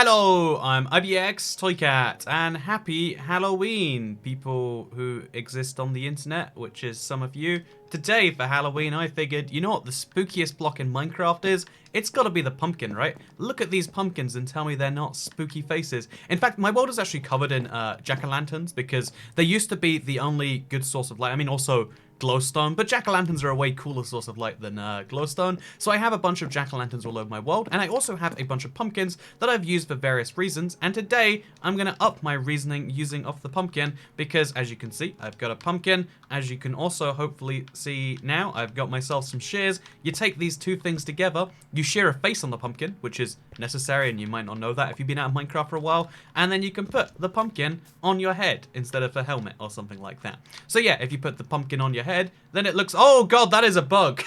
Hello, I'm IBX Toycat, and happy Halloween, people who exist on the internet, which is some of you. Today, for Halloween, I figured, you know what the spookiest block in Minecraft is? It's gotta be the pumpkin, right? Look at these pumpkins and tell me they're not spooky faces. In fact, my world is actually covered in jack-o'-lanterns, because they used to be the only good source of light. I mean, also glowstone, but jack-o'-lanterns are a way cooler source of light than glowstone. So I have a bunch of jack-o'-lanterns all over my world, and I also have a bunch of pumpkins that I've used for various reasons, and today I'm gonna up my reasoning using off the pumpkin, because as you can see, I've got a pumpkin. As you can also hopefully see now, I've got myself some shears. You take these two things together, you shear a face on the pumpkin, which is necessary, and you might not know that if you've been out of Minecraft for a while, and then you can put the pumpkin on your head instead of a helmet or something like that. So yeah, if you put the pumpkin on your head, then it looks, oh god, that is a bug.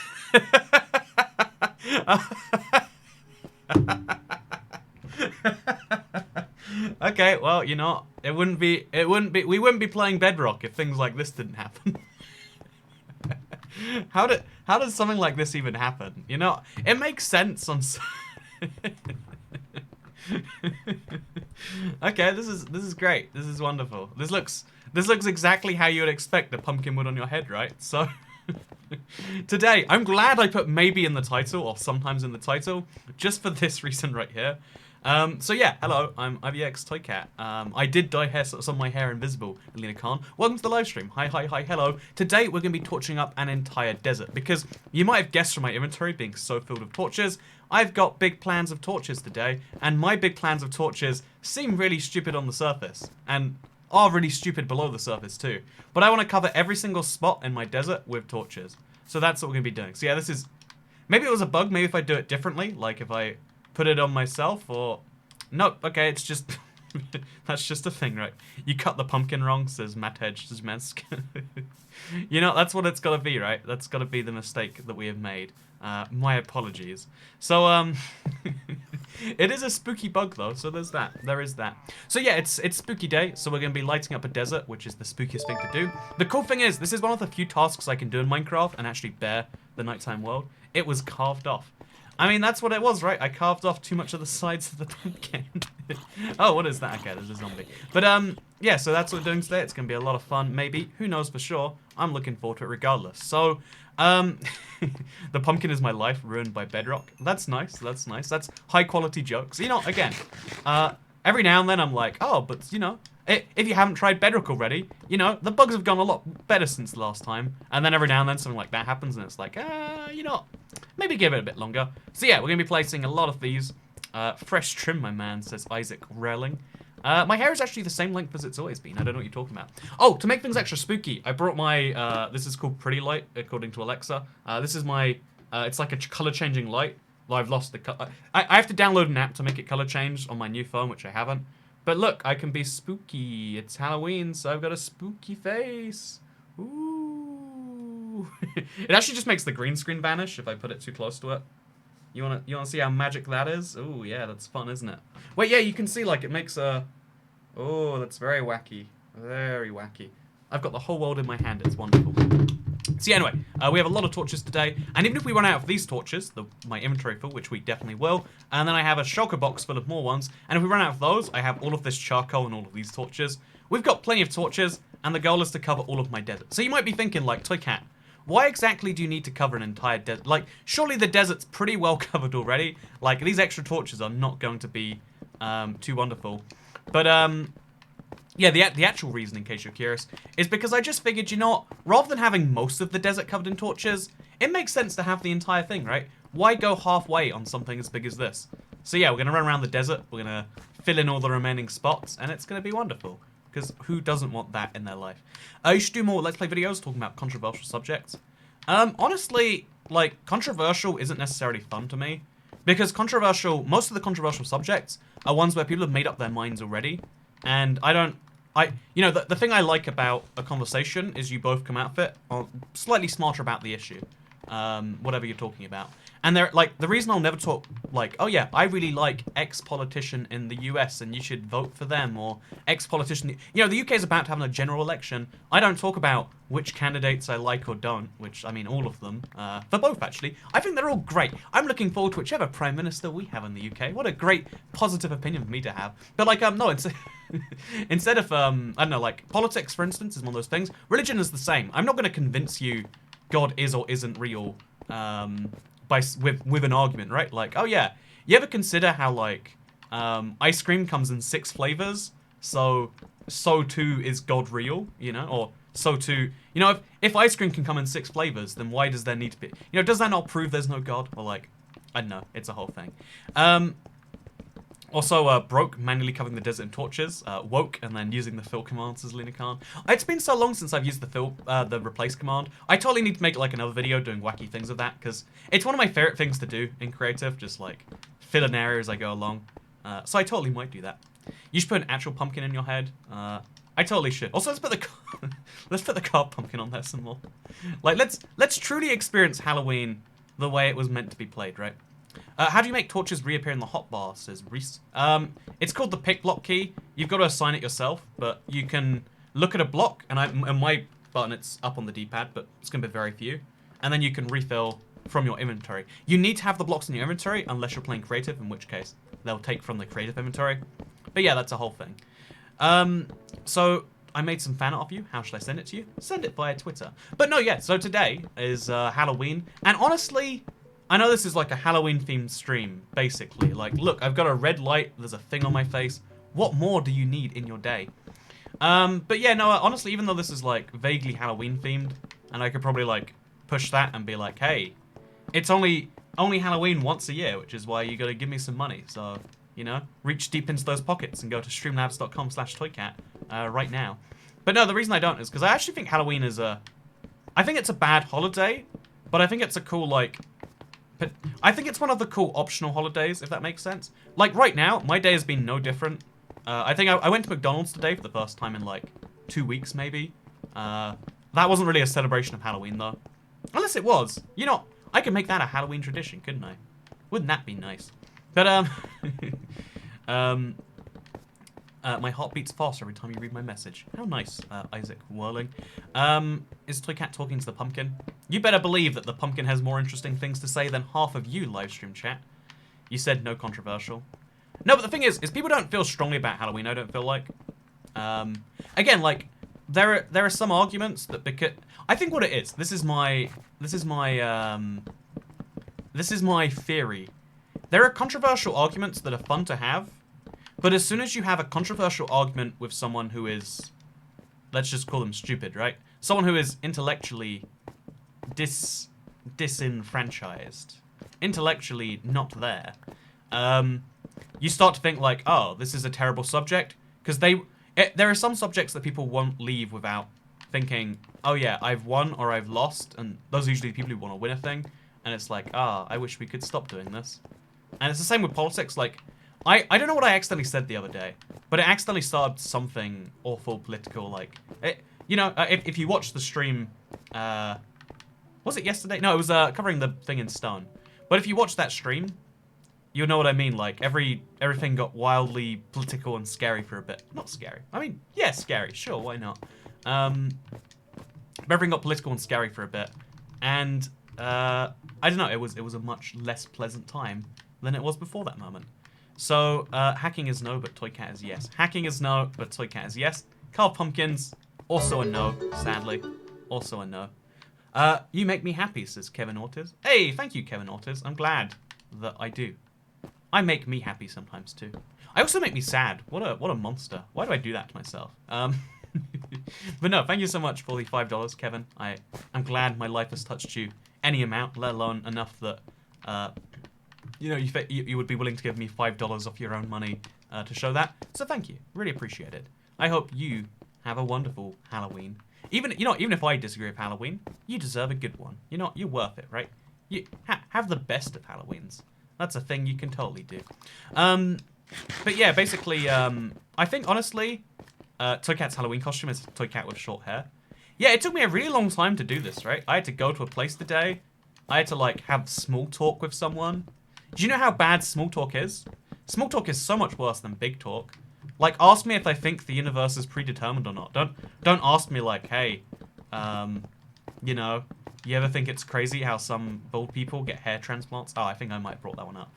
Okay, well, you know, we wouldn't be playing Bedrock if things like this didn't happen. How does something like this even happen? You know, it makes sense on Okay, this is great. This is wonderful. This looks exactly how you would expect a pumpkin would on your head, right? So today, I'm glad I put maybe in the title, or sometimes in the title, just for this reason right here. So yeah, hello, I'm IBX Toycat. I did dye some of my hair invisible, Alina Khan. Welcome to the live stream. Hi, hello. Today, we're going to be torching up an entire desert, because you might have guessed from my inventory being so filled with torches, I've got big plans of torches today, and my big plans of torches seem really stupid on the surface, and are really stupid below the surface too. But I want to cover every single spot in my desert with torches. So that's what we're going to be doing. So yeah, this is... Maybe it was a bug, maybe if I do it differently, like if I put it on myself, or... Nope, okay, it's just... That's just a thing, right? You cut the pumpkin wrong, says Matt Hedge, says Mesk. You know, that's what it's gotta be, right? That's gotta be the mistake that we have made. My apologies. So, it is a spooky bug, though, so there's that. There is that. So yeah, it's spooky day, so we're gonna be lighting up a desert, which is the spookiest thing to do. The cool thing is, this is one of the few tasks I can do in Minecraft and actually bear the nighttime world. It was carved off. I mean, that's what it was, right? I carved off too much of the sides of the pumpkin. Oh, what is that? Okay, there's a zombie. But, yeah, so that's what we're doing today. It's going to be a lot of fun, maybe. Who knows for sure? I'm looking forward to it regardless. So, the pumpkin is my life, ruined by Bedrock. That's nice, that's nice. That's high-quality jokes. You know, again, every now and then I'm like, oh, but, you know, if you haven't tried Bedrock already, you know, the bugs have gone a lot better since the last time. And then every now and then something like that happens, and it's like, you know, maybe give it a bit longer. So yeah, we're going to be placing a lot of these. Fresh trim, my man, says Isaac Relling. My hair is actually the same length as it's always been. I don't know what you're talking about. Oh, to make things extra spooky, I brought my, this is called Pretty Light, according to Alexa. This is my, it's like a color-changing light. Well, I've lost the color. I have to download an app to make it color change on my new phone, which I haven't. But look, I can be spooky. It's Halloween, so I've got a spooky face. Ooh. It actually just makes the green screen vanish if I put it too close to it. You wanna see how magic that is? Ooh, yeah, that's fun, isn't it? Wait, yeah, you can see, like, it makes a... Oh, that's very wacky. Very wacky. I've got the whole world in my hand. It's wonderful. So yeah, anyway, we have a lot of torches today, and even if we run out of these torches, my inventory full, which we definitely will, and then I have a shulker box full of more ones, and if we run out of those, I have all of this charcoal and all of these torches. We've got plenty of torches, and the goal is to cover all of my desert. So you might be thinking, like, Toycat, why exactly do you need to cover an entire desert? Like, surely the desert's pretty well covered already. Like, these extra torches are not going to be too wonderful. But, yeah, the actual reason, in case you're curious, is because I just figured, you know what, rather than having most of the desert covered in torches, it makes sense to have the entire thing, right? Why go halfway on something as big as this? So yeah, we're going to run around the desert, we're going to fill in all the remaining spots, and it's going to be wonderful. Because who doesn't want that in their life? You should do more Let's Play videos talking about controversial subjects. Honestly, like, controversial isn't necessarily fun to me. Because most of the controversial subjects are ones where people have made up their minds already. And you know, the thing I like about a conversation is you both come out of it slightly smarter about the issue. whatever you're talking about. And they're like, the reason I'll never talk like, oh yeah, I really like X politician in the US and you should vote for them, or X politician. You know, the UK is about to have a general election. I don't talk about which candidates I like or don't, which I mean all of them, for both actually. I think they're all great. I'm looking forward to whichever prime minister we have in the UK. What a great positive opinion for me to have. But like, no, it's instead of I don't know, like politics for instance is one of those things. Religion is the same. I'm not going to convince you God is or isn't real. With an argument, right? Like, oh yeah, you ever consider how like ice cream comes in 6 flavors, so too is God real, you know? Or so too, you know, if ice cream can come in 6 flavors, then why does there need to be, you know, does that not prove there's no God? Or like, I don't know, it's a whole thing. Also, broke, manually covering the desert in torches. Woke, and then using the fill commands as Lena Khan. It's been so long since I've used the replace command. I totally need to make like another video doing wacky things with that, because it's one of my favorite things to do in creative, just like fill in area as I go along. So I totally might do that. You should put an actual pumpkin in your head. I totally should. Also, let's put the let's put the carved pumpkin on there some more. Like, let's truly experience Halloween the way it was meant to be played, right? How do you make torches reappear in the hotbar, says Reese. It's called the pick block key. You've got to assign it yourself, but you can look at a block, and my button, it's up on the D-pad, but it's going to be very few. And then you can refill from your inventory. You need to have the blocks in your inventory, unless you're playing creative, in which case they'll take from the creative inventory. But yeah, that's a whole thing. So I made some fan art of you. How should I send it to you? Send it via Twitter. But no, yeah, so today is Halloween, and honestly, I know this is like a Halloween-themed stream, basically. Like, look, I've got a red light, there's a thing on my face. What more do you need in your day? But yeah, no, honestly, even though this is like vaguely Halloween-themed, and I could probably like push that and be like, hey, it's only Halloween once a year, which is why you gotta give me some money. So, you know, reach deep into those pockets and go to streamlabs.com/toycat right now. But no, the reason I don't is because I actually think Halloween is I think it's a bad holiday, but I think it's a cool, like, but I think it's one of the cool optional holidays, if that makes sense. Like, right now, my day has been no different. I think I went to McDonald's today for the first time in, like, 2 weeks, maybe. That wasn't really a celebration of Halloween, though. Unless it was. You know, I could make that a Halloween tradition, couldn't I? Wouldn't that be nice? But, my heart beats faster every time you read my message. How nice, Isaac Whirling. Is Toycat talking to the pumpkin? You better believe that the pumpkin has more interesting things to say than half of you, livestream chat. You said no controversial. No, but the thing is people don't feel strongly about Halloween, I don't feel like. Again, like, there are some arguments that because... I think what it is, this is my theory. There are controversial arguments that are fun to have, but as soon as you have a controversial argument with someone who is, let's just call them stupid, right? Someone who is intellectually disenfranchised, intellectually not there, you start to think like, oh, this is a terrible subject, because there are some subjects that people won't leave without thinking, oh yeah, I've won or I've lost, and those are usually the people who want to win a thing, and it's like, I wish we could stop doing this. And it's the same with politics. Like, I don't know what I accidentally said the other day, but it accidentally started something awful political, like, you know, if you watch the stream, was it yesterday? No, it was covering the thing in stone. But if you watch that stream, you'll know what I mean. Like, everything got wildly political and scary for a bit. Not scary. I mean, yeah, scary. Sure, why not? Everything got political and scary for a bit, and I don't know. It was a much less pleasant time than it was before that moment. So hacking is no, but Toycat is yes. Hacking is no, but Toycat is yes. Carved pumpkins, also a no. Sadly, also a no. You make me happy, says Kevin Ortiz. Hey, thank you, Kevin Ortiz. I'm glad that I do. I make me happy sometimes too. I also make me sad. What a monster. Why do I do that to myself? But no, thank you so much for the $5, Kevin. I'm glad my life has touched you any amount, let alone enough that you know, you would be willing to give me $5 off your own money to show that. So thank you, really appreciate it. I hope you have a wonderful Halloween. Even if I disagree with Halloween, you deserve a good one. You know, you're worth it, right? You have the best of Halloweens. That's a thing you can totally do. But yeah, basically, I think honestly, Toycat's Halloween costume is Toycat with short hair. Yeah, it took me a really long time to do this, right? I had to go to a place today, I had to like have small talk with someone. Do you know how bad small talk is? Small talk is so much worse than big talk. Like, ask me if I think the universe is predetermined or not. Don't ask me like, hey, you know, you ever think it's crazy how some bald people get hair transplants? Oh, I think I might have brought that one up.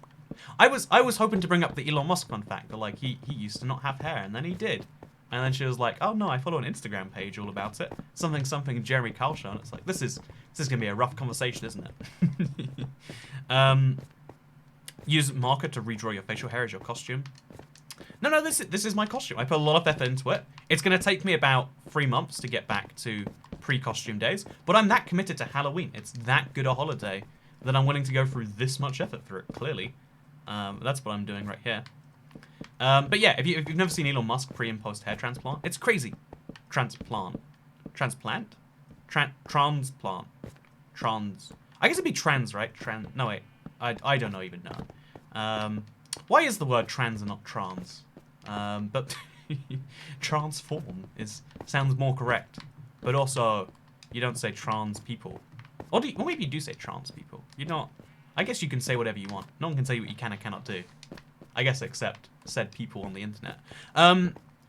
I was hoping to bring up the Elon Musk fun fact that like he used to not have hair and then he did. And then she was like, oh no, I follow an Instagram page all about it. Something Jeremy Kyle show. And it's like, this is gonna be a rough conversation, isn't it? Use marker to redraw your facial hair as your costume. No, this is my costume. I put a lot of effort into it. It's gonna take me about 3 months to get back to pre-costume days, but I'm that committed to Halloween. It's that good a holiday that I'm willing to go through this much effort through it, clearly. That's what I'm doing right here. But yeah, if you've never seen Elon Musk pre and post hair transplant, it's crazy. Transplant. I guess it'd be trans, right? No wait, I don't know even know. Why is the word trans and not trans? But transform sounds more correct. But also, you don't say trans people. Or maybe you do say trans people. I guess you can say whatever you want. No one can say what you can and cannot do. I guess except said people on the internet.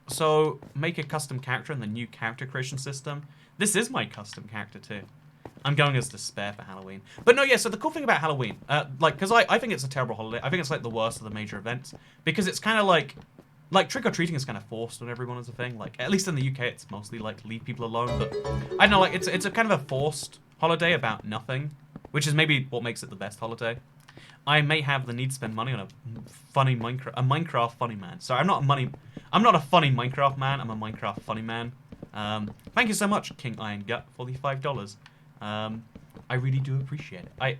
So make a custom character in the new character creation system. This is my custom character too. I'm going as Despair for Halloween. But no, yeah, so the cool thing about Halloween, because I think it's a terrible holiday. I think it's like the worst of the major events. Because it's kind of like trick-or-treating is kind of forced on everyone as a thing. Like, at least in the UK, it's mostly like leave people alone. But I don't know, like it's a kind of a forced holiday about nothing. Which is maybe what makes it the best holiday. I may have the need to spend money on a Minecraft funny man. Sorry, I'm not a funny Minecraft man. I'm a Minecraft funny man. Thank you so much, King Iron Gut, for the $5. I really do appreciate it.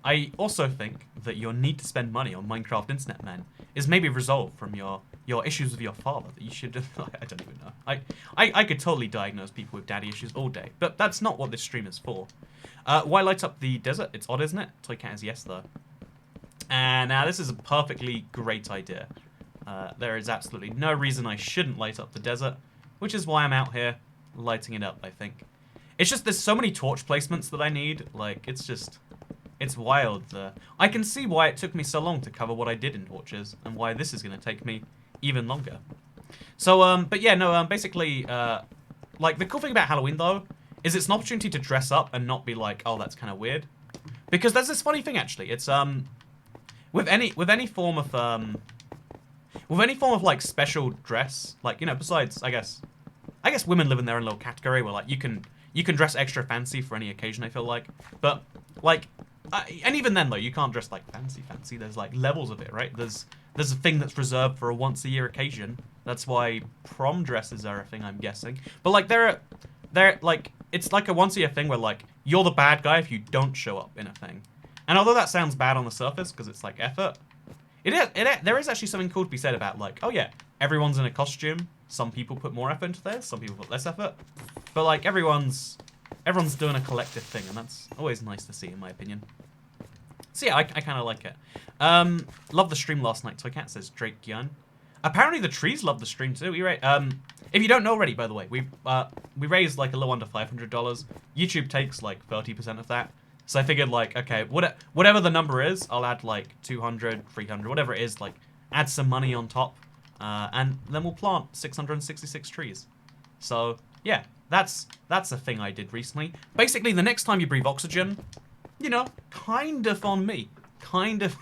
I also think that your need to spend money on Minecraft Internet Men is maybe resolved from your issues with your father. That you should. I don't even know. I could totally diagnose people with daddy issues all day, but that's not what this stream is for. Why light up the desert? It's odd, isn't it? Toy Cat is yes, though. And now this is a perfectly great idea. There is absolutely no reason I shouldn't light up the desert, which is why I'm out here lighting it up, I think. It's just there's so many torch placements that I need. Like, it's wild. I can see why it took me so long to cover what I did in torches, and why this is going to take me even longer. So, but yeah, no, basically, like, the cool thing about Halloween, though, is it's an opportunity to dress up and not be like, oh, that's kind of weird. Because there's this funny thing, actually. It's, with any form of like special dress, like, you know, besides, I guess women live in their own little category where like you can dress extra fancy for any occasion, I feel like. But like, and even then though, you can't dress like fancy. There's like levels of it, right? There's a thing that's reserved for a once a year occasion. That's why prom dresses are a thing, I'm guessing. But like they're like, it's like a once a year thing where like you're the bad guy if you don't show up in a thing. And although that sounds bad on the surface because it's like effort, there is actually something cool to be said about like, oh yeah, everyone's in a costume. Some people put more effort into theirs, some people put less effort. But like everyone's doing a collective thing, and that's always nice to see, in my opinion. So yeah, I kind of like it. Love the stream last night. Toy Cat says Drake Gyun. Apparently the trees love the stream too. If you don't know already, by the way, we raised like a little under $500. YouTube takes like 30% of that. So I figured like, okay, whatever the number is, I'll add like 200, 300, whatever it is, like add some money on top. And then we'll plant 666 trees. So yeah, that's a thing I did recently. Basically, the next time you breathe oxygen, you know, kind of on me. Kind of.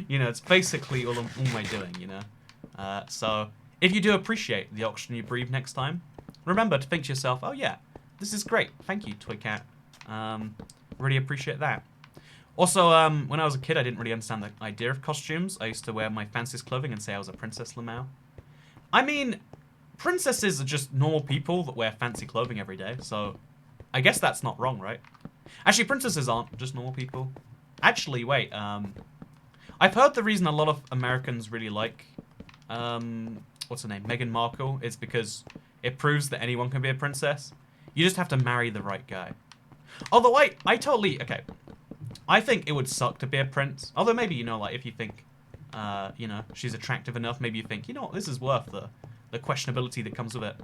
You know, it's basically all my doing, you know. So if you do appreciate the oxygen you breathe next time, remember to think to yourself, oh yeah, this is great. Thank you, Toy Cat. Really appreciate that. Also, when I was a kid, I didn't really understand the idea of costumes. I used to wear my fanciest clothing and say I was a Princess Lamau. I mean, princesses are just normal people that wear fancy clothing every day, so I guess that's not wrong, right? Actually, princesses aren't just normal people. Actually, wait, I've heard the reason a lot of Americans really like, what's her name, Meghan Markle, is because it proves that anyone can be a princess. You just have to marry the right guy. Although I totally, okay, I think it would suck to be a prince. Although maybe, you know, like, if you think, you know, she's attractive enough, maybe you think, you know what, this is worth the questionability that comes with it.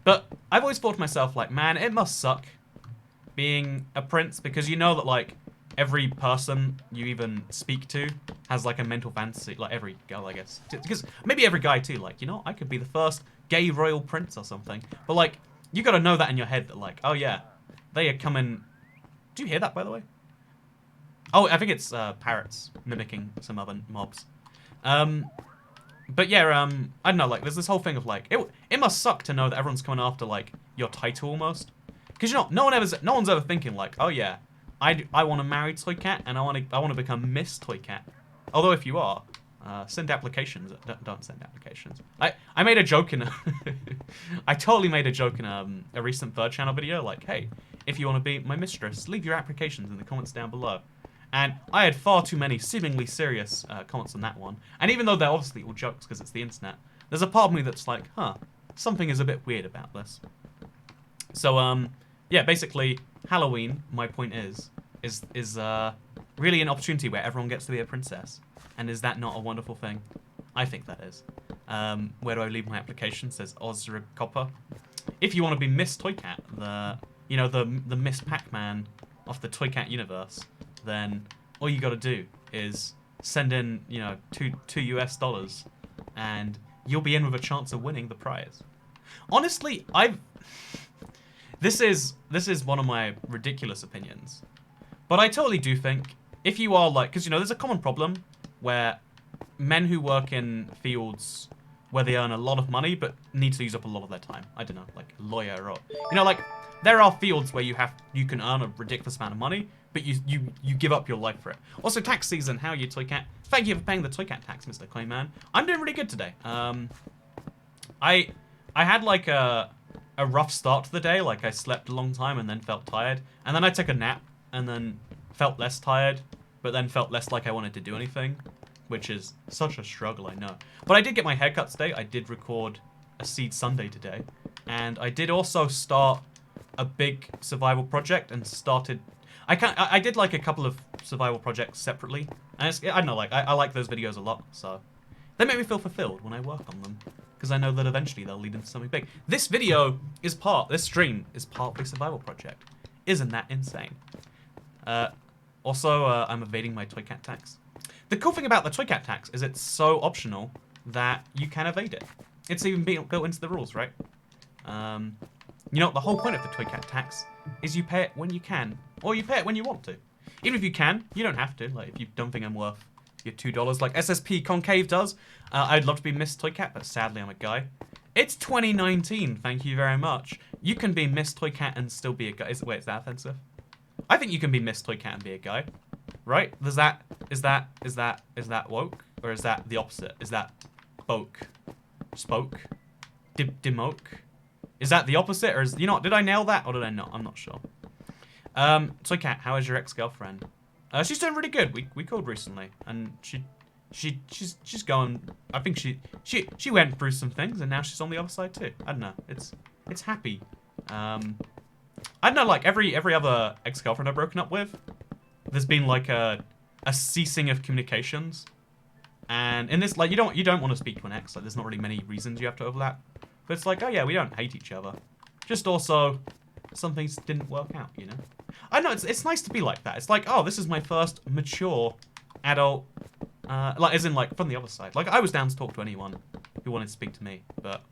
But I've always thought to myself, like, man, it must suck being a prince, because you know that like every person you even speak to has like a mental fantasy, like every girl, I guess, because maybe every guy too, like, you know, I could be the first gay royal prince or something. But like, you got to know that in your head that like, oh yeah, they are coming. Do you hear that, by the way? Oh, I think it's parrots mimicking some other mobs. But yeah, I don't know, like, there's this whole thing of like, it must suck to know that everyone's coming after like your title almost, because you know, no one's ever thinking like, oh yeah, I want to marry Toy Cat and I want to become Miss Toy Cat. Although if you are, send applications. Don't send applications. I made a joke in I totally made a joke in a recent Third Channel video, like, hey, if you want to be my mistress, leave your applications in the comments down below. And I had far too many seemingly serious comments on that one. And even though they're obviously all jokes because it's the internet, there's a part of me that's like, huh, something is a bit weird about this. So, yeah, basically, Halloween, my point is really an opportunity where everyone gets to be a princess. And is that not a wonderful thing? I think that is. Where do I leave my application? It says Ozra Copper. If you want to be Miss Toy Cat, the Miss Pac-Man of the Toy Cat universe, then all you got to do is send in, you know, two US, and you'll be in with a chance of winning the prize. Honestly, this is one of my ridiculous opinions, but I totally do think if you are like, because you know, there's a common problem where men who work in fields where they earn a lot of money but need to use up a lot of their time. I don't know, like a lawyer, or you know, like there are fields where you can earn a ridiculous amount of money, but you give up your life for it. Also, tax season. How are you, Toy Cat? Thank you for paying the Toy Cat tax, Mr. Clayman. I'm doing really good today. I had like a rough start to the day. Like I slept a long time and then felt tired, and then I took a nap and then felt less tired, but then felt less like I wanted to do anything, which is such a struggle, I know. But I did get my haircut today. I did record a Seed Sunday today, and I did also start a big survival project and started. I did like a couple of survival projects separately, and I don't know, like I like those videos a lot, so they make me feel fulfilled when I work on them, because I know that eventually they'll lead into something big. This stream is part of the survival project. Isn't that insane? Also, I'm evading my Toy Cat tax. The cool thing about the Toy Cat tax is it's so optional that you can evade it. It's even built into the rules, right? You know, the whole point of the Toy Cat tax is you pay it when you can, or you pay it when you want to. Even if you can, you don't have to. Like, if you don't think I'm worth your $2, like SSP Concave does, I'd love to be Miss Toy Cat, but sadly I'm a guy. It's 2019, thank you very much. You can be Miss Toy Cat and still be a guy. Wait, is that offensive? I think you can be Miss Toy Cat and be a guy, right? Is that woke? Or is that the opposite? Is that boke? Spoke? Demoke? Is that the opposite, or is, you know, did I nail that or did I not? I'm not sure. Toy Cat, how is your ex-girlfriend? She's doing really good. We called recently, and she's going. I think she went through some things, and now she's on the other side too. I don't know. It's happy. I don't know. Like every other ex-girlfriend I've broken up with, there's been like a ceasing of communications, and in this, like, you don't want to speak to an ex. Like, there's not really many reasons you have to overlap. But it's like, oh yeah, we don't hate each other. Just also, some things didn't work out, you know? I know, it's nice to be like that. It's like, oh, this is my first mature adult, like, as in, like, from the other side. Like, I was down to talk to anyone who wanted to speak to me, but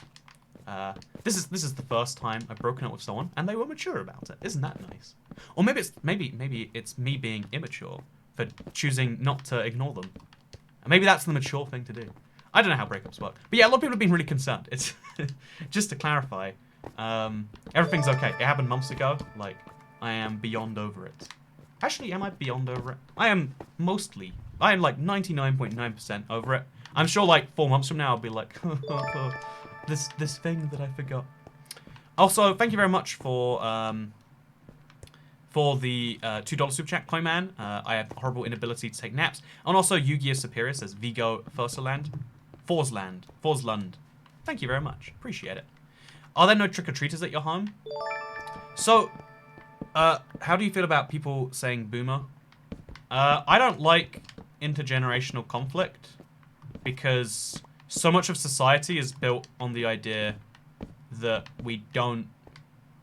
this is the first time I've broken up with someone, and they were mature about it. Isn't that nice? Or maybe it's me being immature for choosing not to ignore them. And maybe that's the mature thing to do. I don't know how breakups work. But yeah, a lot of people have been really concerned. It's just to clarify, everything's okay. It happened months ago. Like, I am beyond over it. Actually, am I beyond over it? I am like 99.9% over it. I'm sure like 4 months from now I'll be like, this thing that I forgot. Also, thank you very much for the $2 super chat, Clayman. I have horrible inability to take naps. And also, Yu-Gi-Oh! Superior says Vigo Forsland. Thank you very much. Appreciate it. Are there no trick-or-treaters at your home? So, how do you feel about people saying boomer? I don't like intergenerational conflict because so much of society is built on the idea that we don't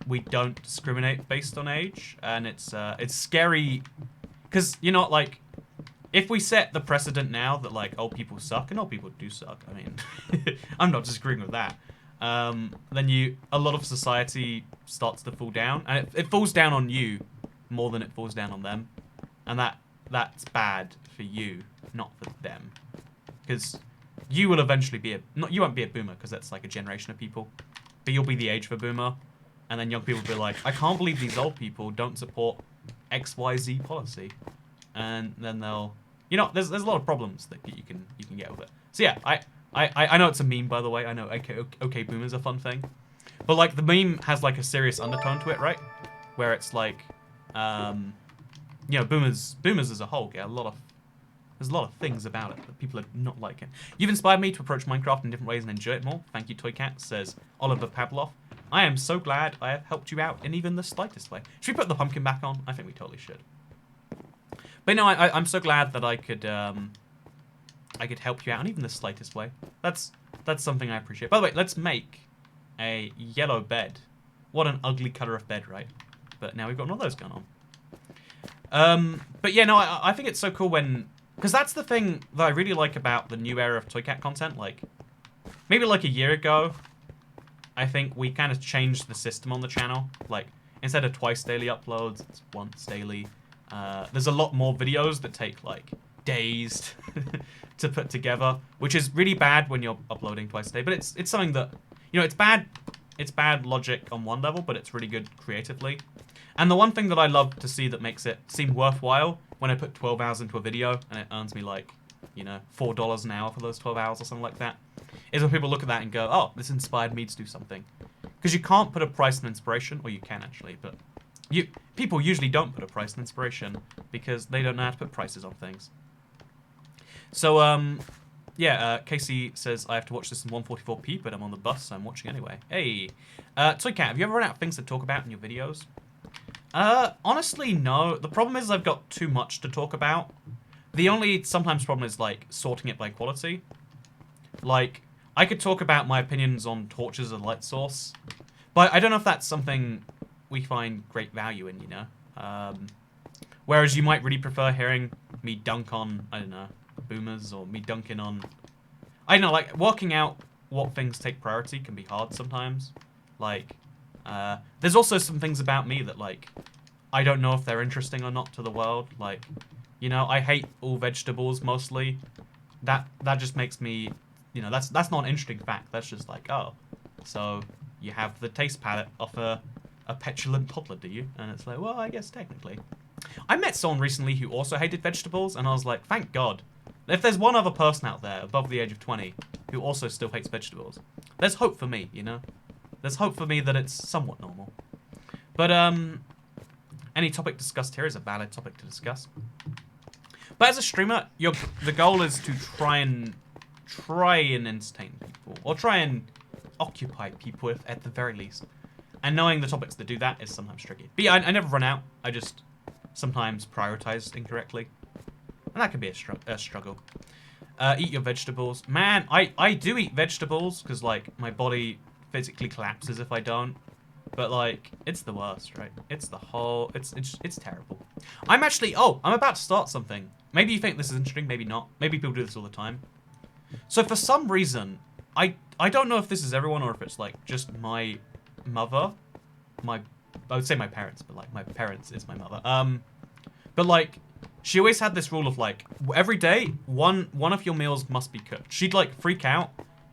we don't discriminate based on age, and it's scary because you're not like, if we set the precedent now that like old people suck, and old people do suck, I mean, I'm not disagreeing with that. Then a lot of society starts to fall down, and it falls down on you more than it falls down on them, and that's bad for you, not for them, because you will eventually be you won't be a boomer because that's like a generation of people, but you'll be the age of a boomer, and then young people will be like, I can't believe these old people don't support XYZ policy, and then they'll, there's a lot of problems that you can get with it. So yeah, I know it's a meme, by the way. I know okay boomer's a fun thing, but like the meme has like a serious undertone to it, right? Where it's like, boomers as a whole get there's a lot of things about it that people are not liking. You've inspired me to approach Minecraft in different ways and enjoy it more. Thank you, Toycat, says Oliver Pavlov. I am so glad I have helped you out in even the slightest way. Should we put the pumpkin back on? I think we totally should. But no, I'm so glad that I could help you out in even the slightest way. That's something I appreciate. By the way, let's make a yellow bed. What an ugly color of bed, right? But now we've got one of those going on. But yeah, no, I think it's so cool when, because that's the thing that I really like about the new era of Toycat content. Like, maybe like a year ago, I think we kind of changed the system on the channel. Like, instead of twice daily uploads, it's once daily. There's a lot more videos that take like days to put together, which is really bad when you're uploading twice a day. But it's something that, it's bad. It's bad logic on one level, but it's really good creatively. And the one thing that I love to see that makes it seem worthwhile when I put 12 hours into a video and it earns me like, $4 an hour for those 12 hours or something like that, is when people look at that and go, oh, this inspired me to do something. Because you can't put a price on inspiration, or you can actually, but people usually don't put a price on inspiration because they don't know how to put prices on things. So, Casey says, I have to watch this in 144p, but I'm on the bus, so I'm watching anyway. Hey, Toycat, have you ever run out of things to talk about in your videos? Honestly, no. The problem is I've got too much to talk about. The only sometimes problem is, like, sorting it by quality. Like, I could talk about my opinions on torches as a light source, but I don't know if that's something we find great value in, whereas you might really prefer hearing me dunk on, I don't know, boomers, or me dunking on, I don't know, like, working out what things take priority can be hard sometimes. Like, there's also some things about me that, like, I don't know if they're interesting or not to the world. Like, I hate all vegetables mostly. That just makes me, that's not an interesting fact. That's just like, oh, so you have the taste palette of a petulant toddler, do you? And it's like, well, I guess technically. I met someone recently who also hated vegetables, and I was like, thank God. If there's one other person out there above the age of 20 who also still hates vegetables, there's hope for me, There's hope for me that it's somewhat normal. But, any topic discussed here is a valid topic to discuss. But as a streamer, the goal is to try and entertain people, or try and occupy people at the very least. And knowing the topics that do that is sometimes tricky. But yeah, I never run out. I just sometimes prioritize incorrectly. And that can be a struggle. Eat your vegetables. Man, I do eat vegetables because, like, my body physically collapses if I don't. But, like, it's the worst, right? It's terrible. I'm about to start something. Maybe you think this is interesting, maybe not. Maybe people do this all the time. So for some reason, I don't know if this is everyone or if it's, like, just my mother. I would say my parents, but, like, my parents is my mother. But, like, she always had this rule of, like, every day, one of your meals must be cooked. She'd, like, freak out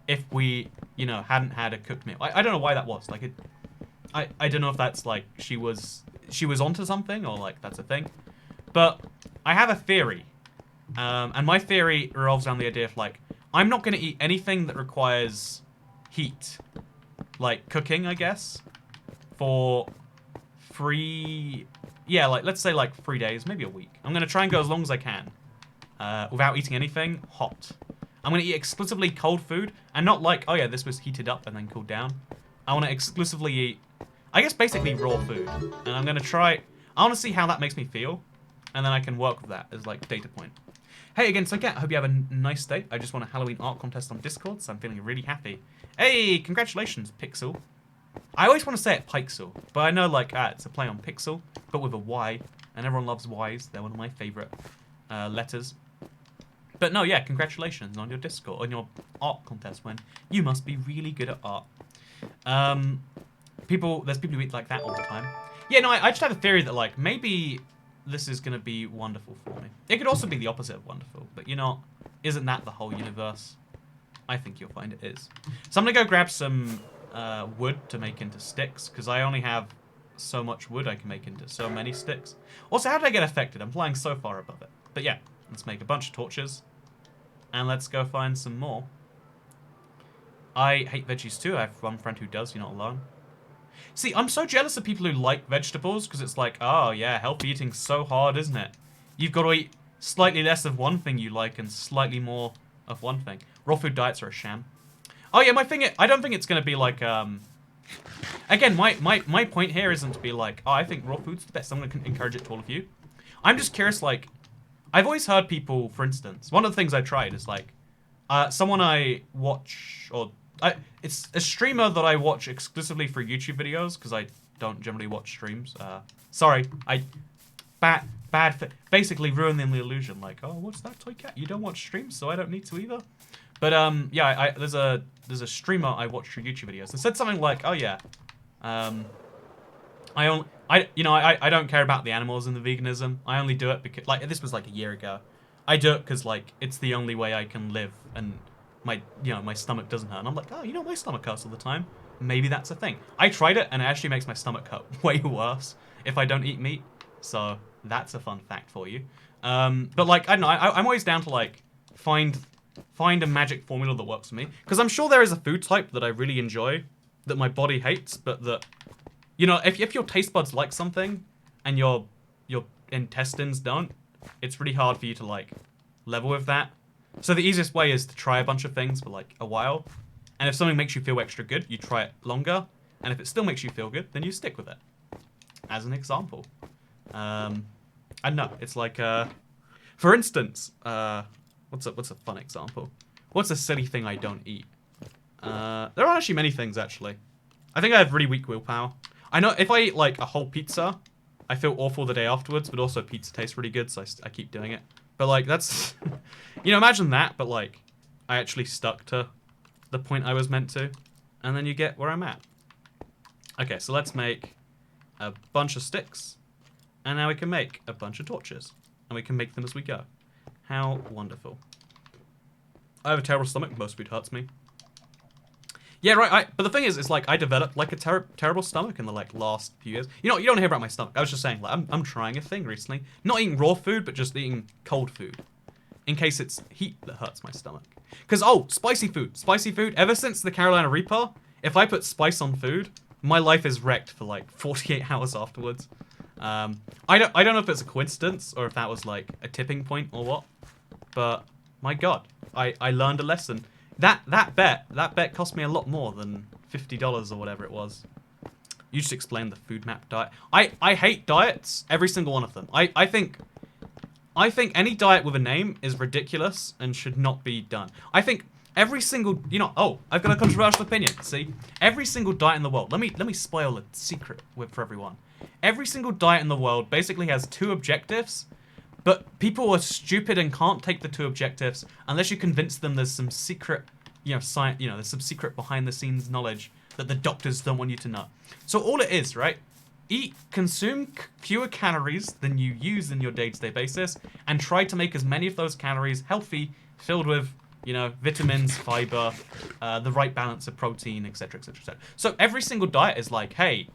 if we, hadn't had a cooked meal. I don't know why that was. Like, I don't know if that's, like, she was onto something, or, like, that's a thing. But I have a theory. And my theory revolves around the idea of, like, I'm not going to eat anything that requires heat. Like, cooking, I guess. For 3... Yeah, like, let's say, like, 3 days, maybe a week. I'm going to try and go as long as I can. Without eating anything hot. I'm going to eat exclusively cold food. And not like, oh yeah, this was heated up and then cooled down. I want to exclusively eat, I guess, basically raw food. And I'm going to try... I want to see how that makes me feel. And then I can work with that as, like, data point. Hey again, Toycat, I hope you have a nice day. I just won a Halloween art contest on Discord, so I'm feeling really happy. Hey, congratulations, Pixel. I always want to say it Pixel, but I know like it's a play on pixel, but with a Y, and everyone loves Ys. They're one of my favorite letters. But no, yeah, congratulations on your Discord, on your art contest when you must be really good at art. There's people who eat like that all the time. Yeah, no, I just have a theory that like maybe this is gonna be wonderful for me. It could also be the opposite of wonderful, but you know, isn't that the whole universe? I think you'll find it is. So I'm gonna go grab some wood to make into sticks, because I only have so much wood I can make into so many sticks. Also, how did I get affected? I'm flying so far above it. But yeah, let's make a bunch of torches. And let's go find some more. I hate veggies too. I have one friend who does. You're not alone. See, I'm so jealous of people who like vegetables, because it's like, oh yeah, healthy eating's so hard, isn't it? You've got to eat slightly less of one thing you like and slightly more of one thing. Raw food diets are a sham. Oh yeah, I don't think it's going to be like, again, my point here isn't to be like, oh, I think raw food's the best. I'm going to encourage it to all of you. I'm just curious, like, I've always heard people, for instance, one of the things I tried is like, someone I watch, or it's a streamer that I watch exclusively for YouTube videos, because I don't generally watch streams. Sorry, basically ruining the illusion. Like, oh, what's that, Toy Cat? You don't watch streams, so I don't need to either. But yeah, there's a streamer I watch for YouTube videos. It said something like, oh yeah, I don't care about the animals and the veganism. I only do it because, like, this was like a year ago. I do it because, like, it's the only way I can live, and my stomach doesn't hurt. And I'm like, oh, my stomach hurts all the time. Maybe that's a thing. I tried it, and it actually makes my stomach hurt way worse if I don't eat meat. So that's a fun fact for you. But like, I don't know. I'm always down to like find a magic formula that works for me, because I'm sure there is a food type that I really enjoy that my body hates, but that, if your taste buds like something and your intestines don't, it's really hard for you to like level with that. So the easiest way is to try a bunch of things for like a while, and if something makes you feel extra good, you try it longer, and if it still makes you feel good, then you stick with it. As an example, I don't know. It's like, for instance, what's a fun example? What's a silly thing I don't eat? There aren't actually many things, actually. I think I have really weak willpower. I know if I eat like a whole pizza, I feel awful the day afterwards, but also pizza tastes really good, so I keep doing it. But like, that's, imagine that, but like, I actually stuck to the point I was meant to, and then you get where I'm at. Okay, so let's make a bunch of sticks, and now we can make a bunch of torches, and we can make them as we go. How wonderful. I have a terrible stomach. Most food hurts me. Yeah, right. But the thing is, it's like I developed like a terrible stomach in the like last few years. You don't hear about my stomach. I was just saying, like, I'm trying a thing recently. Not eating raw food, but just eating cold food, in case it's heat that hurts my stomach. Because spicy food. Ever since the Carolina Reaper, if I put spice on food, my life is wrecked for like 48 hours afterwards. I don't know if it's a coincidence or if that was like a tipping point or what, but my God, I learned a lesson. That bet cost me a lot more than $50 or whatever it was. You just explained the food map diet. I hate diets, every single one of them. I think any diet with a name is ridiculous and should not be done. I think every single, I've got a controversial opinion. See, every single diet in the world. Let me spoil a secret for everyone. Every single diet in the world basically has two objectives, but people are stupid and can't take the two objectives unless you convince them there's some secret, science, there's some secret behind-the-scenes knowledge that the doctors don't want you to know. So all it is, right? Consume fewer calories than you use in your day-to-day basis, and try to make as many of those calories healthy, filled with, vitamins, fiber, the right balance of protein, etc., etc., etc. So every single diet is like, hey,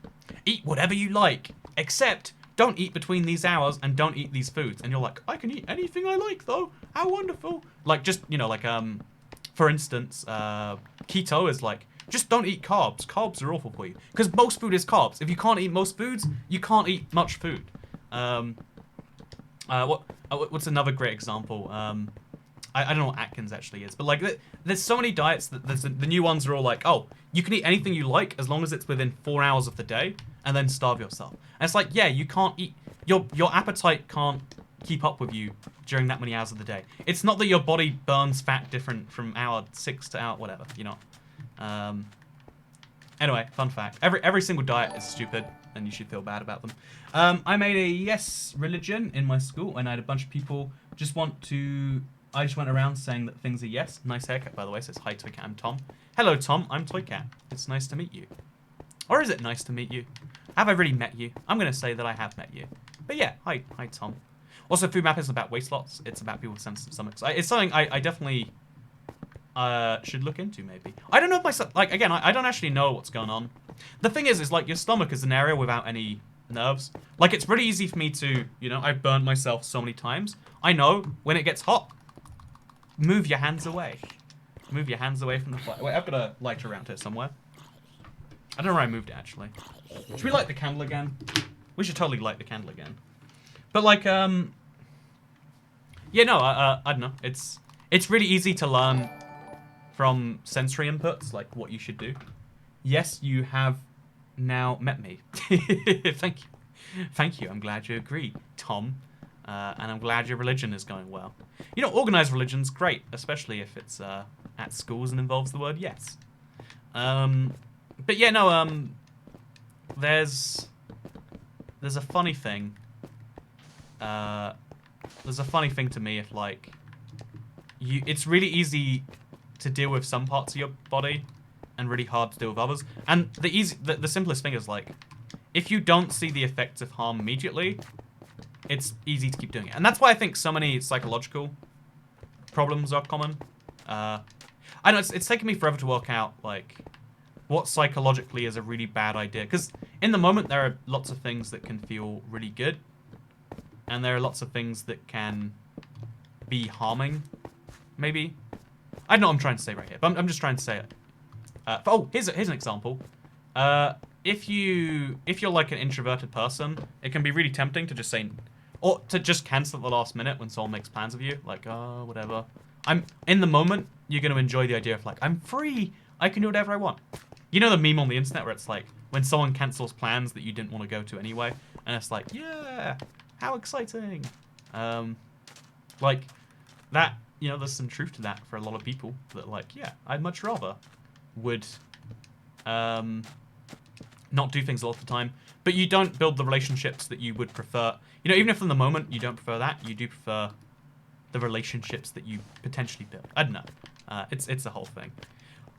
eat whatever you like, except don't eat between these hours and don't eat these foods. And you're like, I can eat anything I like, though. How wonderful. Like, just, for instance, keto is like, just don't eat carbs. Carbs are awful for you. Because most food is carbs. If you can't eat most foods, you can't eat much food. What's another great example? I don't know what Atkins actually is, but like, there's so many diets that the new ones are all like, oh, you can eat anything you like as long as it's within 4 hours of the day, and then starve yourself. And it's like, yeah, you can't eat, your appetite can't keep up with you during that many hours of the day. It's not that your body burns fat different from hour 6 to hour whatever, And Anyway, fun fact. Every single diet is stupid, and you should feel bad about them. I made a yes religion in my school, and I had a bunch of people just want to... I just went around saying that things are yes. Nice haircut, by the way. Says, hi, Toycat, I'm Tom. Hello, Tom, I'm Toycat. It's nice to meet you. Or is it nice to meet you? Have I really met you? I'm going to say that I have met you. But yeah, hi, Tom. Also, Food Map isn't about waste lots. It's about people with sensitive stomachs. It's something I definitely should look into, maybe. I don't know if my... Like, again, I don't actually know what's going on. The thing is, like, your stomach is an area without any nerves. Like, it's pretty easy for me to, you know, I've burned myself so many times. I know, when it gets hot, move your hands away. Move your hands away from the fire. Wait, I've got a lighter around here somewhere. I don't know where I moved it, actually. Should we light the candle again? We should totally light the candle again. But, like, yeah, no, I don't know. It's really easy to learn from sensory inputs, like what you should do. Yes, you have now met me. Thank you. Thank you. I'm glad you agree, Tom. And I'm glad your religion is going well. You know, organized religion's great, especially if it's at schools and involves the word yes. But yeah, no, there's a funny thing. There's a funny thing to me if, like, it's really easy to deal with some parts of your body and really hard to deal with others. And the simplest thing is, like, if you don't see the effects of harm immediately, it's easy to keep doing it. And that's why I think so many psychological problems are common. I know it's taken me forever to work out, like, what psychologically is a really bad idea. Because in the moment, there are lots of things that can feel really good. And there are lots of things that can be harming, maybe. I don't know what I'm trying to say right here, but I'm just trying to say it. Here's an example. If you're like an introverted person, it can be really tempting to just say, or to just cancel at the last minute when someone makes plans of you. Like, oh, whatever. In the moment, you're going to enjoy the idea of, like, I'm free. I can do whatever I want. You know the meme on the internet where it's like, when someone cancels plans that you didn't want to go to anyway, and it's like, yeah, how exciting. Like, that, you know, there's some truth to that for a lot of people. That, like, yeah, I'd much rather would not do things a lot of the time. But you don't build the relationships that you would prefer. You know, even if in the moment you don't prefer that, you do prefer the relationships that you potentially build. I don't know. It's a whole thing.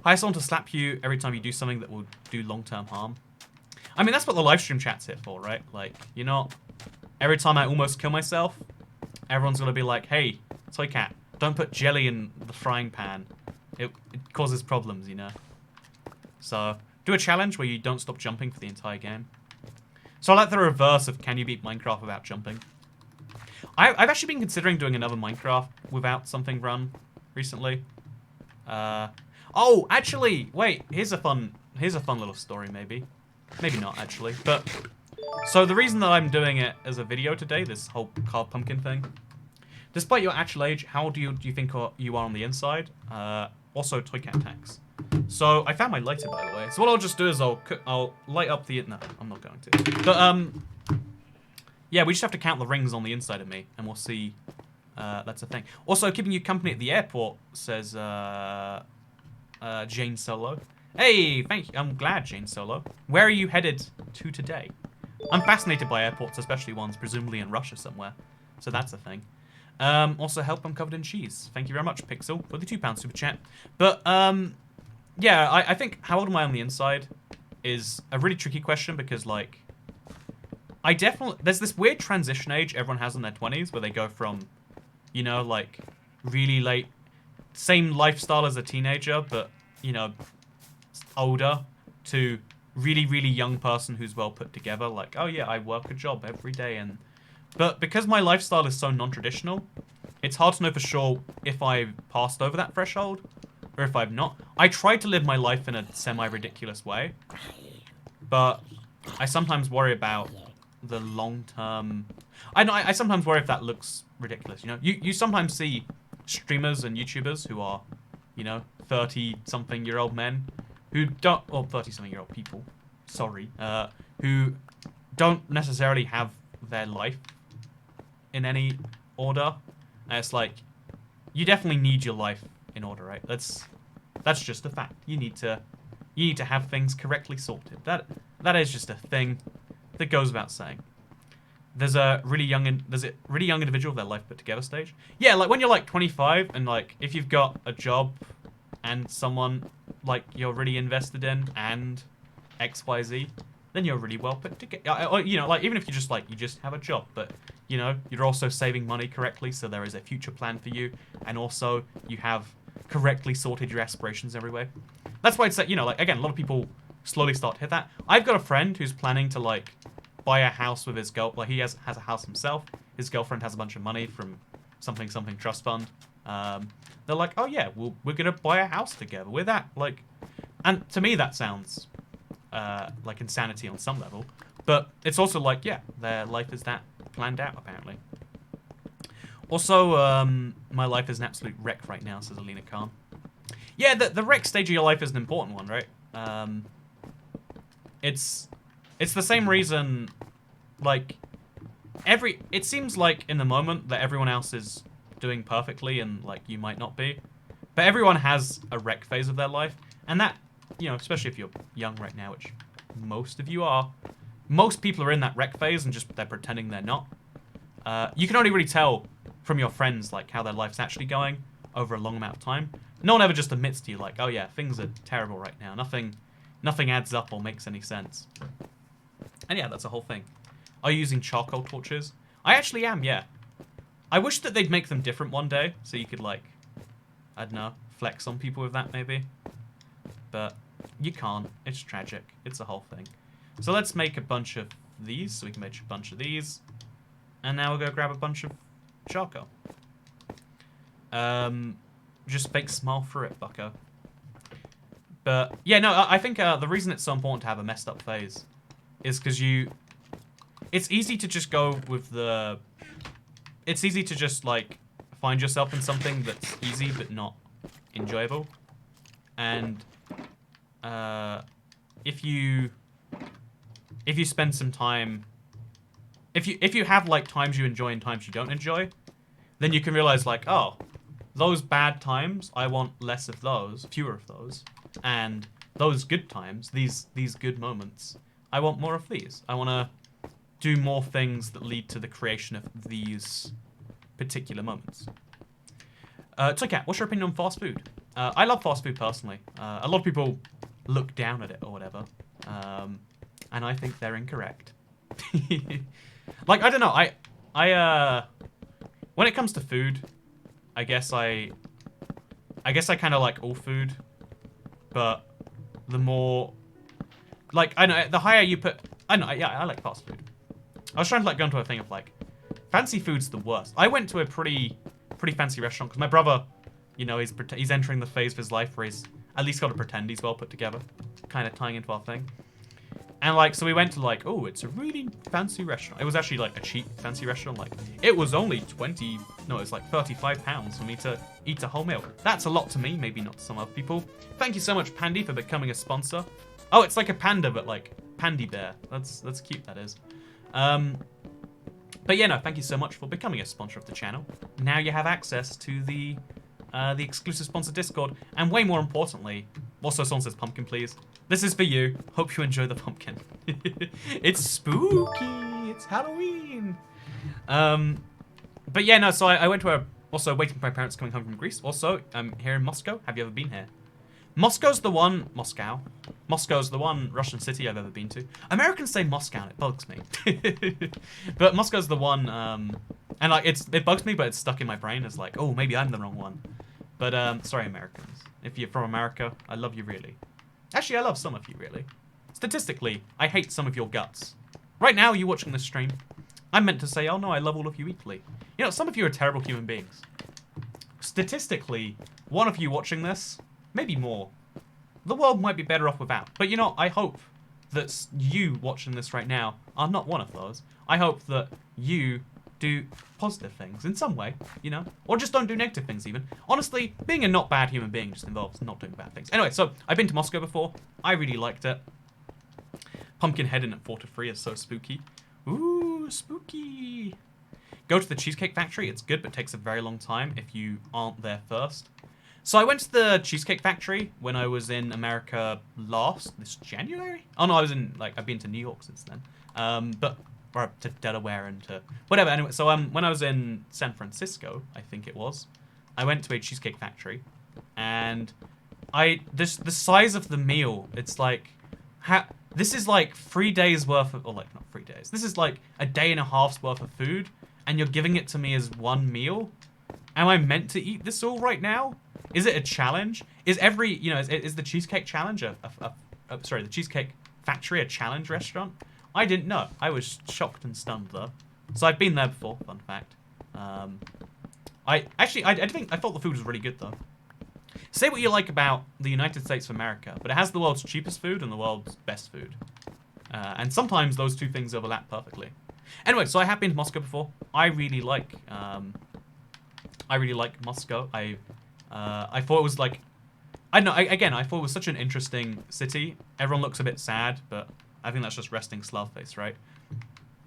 Hire someone to slap you every time you do something that will do long-term harm. I mean, that's what the live stream chat's here for, right? Like, you know, every time I almost kill myself, everyone's going to be like, hey, Toycat, don't put jelly in the frying pan. It causes problems, you know? So, do a challenge where you don't stop jumping for the entire game. So I like the reverse of can you beat Minecraft without jumping. I've actually been considering doing another Minecraft without something run recently. Oh, actually, wait, here's a fun little story maybe. Maybe not, actually. But, so the reason that I'm doing it as a video today, this whole carved pumpkin thing, despite your actual age, how old do you think you are on the inside? Also, Toycat tax. So, I found my lighter, by the way. So what I'll just do is I'll light up the... No, I'm not going to. But, yeah, we just have to count the rings on the inside of me, and we'll see. That's a thing. Also, keeping you company at the airport, says Jane Solo. Hey, thank you. I'm glad, Jane Solo. Where are you headed to today? I'm fascinated by airports, especially ones presumably in Russia somewhere. So that's a thing. Also, help, I'm covered in cheese. Thank you very much, Pixel, for the £2 super chat. But, yeah, I think how old am I on the inside is a really tricky question because, like, there's this weird transition age everyone has in their 20s where they go from, you know, like, really late, same lifestyle as a teenager, but, you know, older, to really, really young person who's well put together. Like, oh yeah, I work a job every day. But because my lifestyle is so non-traditional, it's hard to know for sure if I've passed over that threshold or if I've not. I try to live my life in a semi-ridiculous way, but I sometimes worry about the long-term... I sometimes worry if that looks ridiculous, you know? You sometimes see streamers and YouTubers who are, you know, 30-something-year-old men who don't... Or 30-something-year-old people, sorry, who don't necessarily have their life in any order. And it's like, you definitely need your life in order, right? That's just a fact. You need to You need to have things correctly sorted. That is just a thing that goes without saying. There's a really young individual with their life put together stage. Yeah, like when you're like 25 and like if you've got a job and someone like you're really invested in and XYZ, then you're really well put together. Or, you know, like even if you just have a job, but you know, you're also saving money correctly, so there is a future plan for you, and also you have correctly sorted your aspirations every way. That's why it's like, you know, like again, a lot of people slowly start to hit that. I've got a friend who's planning to like buy a house with his like he has a house himself. His girlfriend has a bunch of money from something trust fund. They're like, oh yeah, we're gonna buy a house together. We're that like, and to me that sounds like insanity on some level, but it's also like, yeah, their life is that planned out apparently. Also, my life is an absolute wreck right now, says Alina Khan. Yeah, the wreck stage of your life is an important one, right? It's the same reason, like, it seems like in the moment that everyone else is doing perfectly and, like, you might not be. But everyone has a wreck phase of their life. And that, you know, especially if you're young right now, which most of you are, most people are in that wreck phase and just they're pretending they're not. You can only really tell from your friends, like, how their life's actually going over a long amount of time. No one ever just admits to you, like, oh yeah, things are terrible right now. Nothing adds up or makes any sense. And yeah, that's the whole thing. Are you using charcoal torches? I actually am, yeah. I wish that they'd make them different one day, so you could, like, I don't know, flex on people with that, maybe. But you can't. It's tragic. It's a whole thing. So let's make a bunch of these, so we can make a bunch of these. And now we'll go grab a bunch of charcoal. Just fake smile through it, bucko. But, yeah, no, I think the reason it's so important to have a messed up phase is because it's easy to just go with the... It's easy to just, like, find yourself in something that's easy but not enjoyable. And if you spend some time... If you have, like, times you enjoy and times you don't enjoy, then you can realize, like, oh, those bad times, I want less of those, fewer of those. And those good times, these good moments, I want more of these. I want to do more things that lead to the creation of these particular moments. Toycat, what's your opinion on fast food? I love fast food personally. A lot of people look down at it or whatever. And I think they're incorrect. Like, I don't know. I when it comes to food, I guess I kind of like all food. But the more, like, I know, the higher you put, I know, yeah, I like fast food. I was trying to, like, go into a thing of, like, fancy food's the worst. I went to a pretty fancy restaurant, because my brother, you know, he's entering the phase of his life where he's at least got to pretend he's well put together, kind of tying into our thing. And, like, so we went to, like, oh, it's a really fancy restaurant. It was actually, like, a cheap fancy restaurant. Like, it was only it was like £35 for me to eat a whole meal. That's a lot to me, maybe not to some other people. Thank you so much, Pandy, for becoming a sponsor. Oh, it's like a panda, but, like, Pandy Bear. That's cute, that is. But, yeah, no, thank you so much for becoming a sponsor of the channel. Now you have access to the exclusive sponsor Discord. And way more importantly, also someone says pumpkin, please. This is for you. Hope you enjoy the pumpkin. It's spooky. It's Halloween. But yeah, no, so I went to also waiting for my parents coming home from Greece. Also, I'm here in Moscow. Have you ever been here? Moscow's the one Russian city I've ever been to. Americans say Moscow and it bugs me. But Moscow's the one, and like it bugs me, but it's stuck in my brain as like, oh, maybe I'm the wrong one. But sorry, Americans. If you're from America, I love you really. Actually, I love some of you, really. Statistically, I hate some of your guts. Right now, you watching this stream, I'm meant to say, oh no, I love all of you equally. You know, some of you are terrible human beings. Statistically, one of you watching this, maybe more. The world might be better off without. But you know, I hope that you watching this right now are not one of those. I hope that you do positive things in some way, you know? Or just don't do negative things even. Honestly, being a not bad human being just involves not doing bad things. Anyway, so I've been to Moscow before. I really liked it. Pumpkin head in at 4 to 3 is so spooky. Ooh, spooky. Go to the Cheesecake Factory. It's good, but takes a very long time if you aren't there first. So I went to the Cheesecake Factory when I was in America this January. Oh no, I've been to New York since then. Or to Delaware and to whatever. Anyway, so when I was in San Francisco, I think it was, I went to a Cheesecake Factory, and the size of the meal, it's like, this is like 3 days worth of, or like not 3 days. This is like a day and a half's worth of food, and you're giving it to me as one meal. Am I meant to eat this all right now? Is it a challenge? Is the Cheesecake Challenge the Cheesecake Factory a challenge restaurant? I didn't know. I was shocked and stunned though. So I've been there before. Fun fact. I thought the food was really good though. Say what you like about the United States of America, but it has the world's cheapest food and the world's best food. And sometimes those two things overlap perfectly. Anyway, so I have been to Moscow before. I really like Moscow. I thought it was like, I don't know. I thought it was such an interesting city. Everyone looks a bit sad, but I think that's just resting Slothface, right?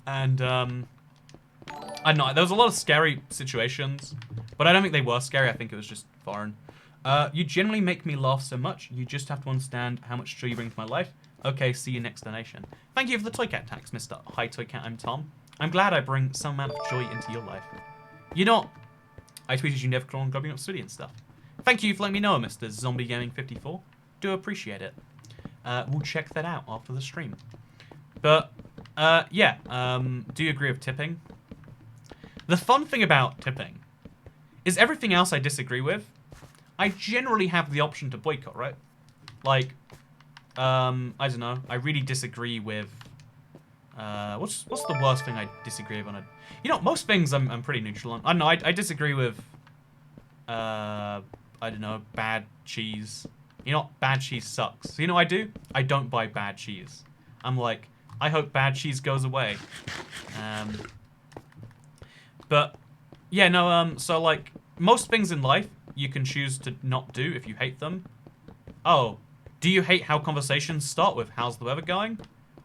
And I don't know. There was a lot of scary situations, but I don't think they were scary. I think it was just foreign. You generally make me laugh so much. You just have to understand how much joy you bring to my life. Okay, see you next donation. Thank you for the Toy Cat tax, Mr. Hi Toy Cat. I'm Tom. I'm glad I bring some amount of joy into your life. You know, I tweeted you never crawl on Gobbling Up and stuff. Thank you for letting me know, Mr. Zombie Gaming 54. Do appreciate it. We'll check that out after the stream. But, yeah, do you agree with tipping? The fun thing about tipping is everything else I disagree with, I generally have the option to boycott, right? Like, I don't know, I really disagree with, what's the worst thing I disagree with on a... You know, most things I'm pretty neutral on. I don't know, I disagree with, I don't know, bad cheese. You know, bad cheese sucks. So you know what I do? I don't buy bad cheese. I'm like, I hope bad cheese goes away. But, yeah, no, so, like, most things in life you can choose to not do if you hate them. Oh, do you hate how conversations start with, how's the weather going?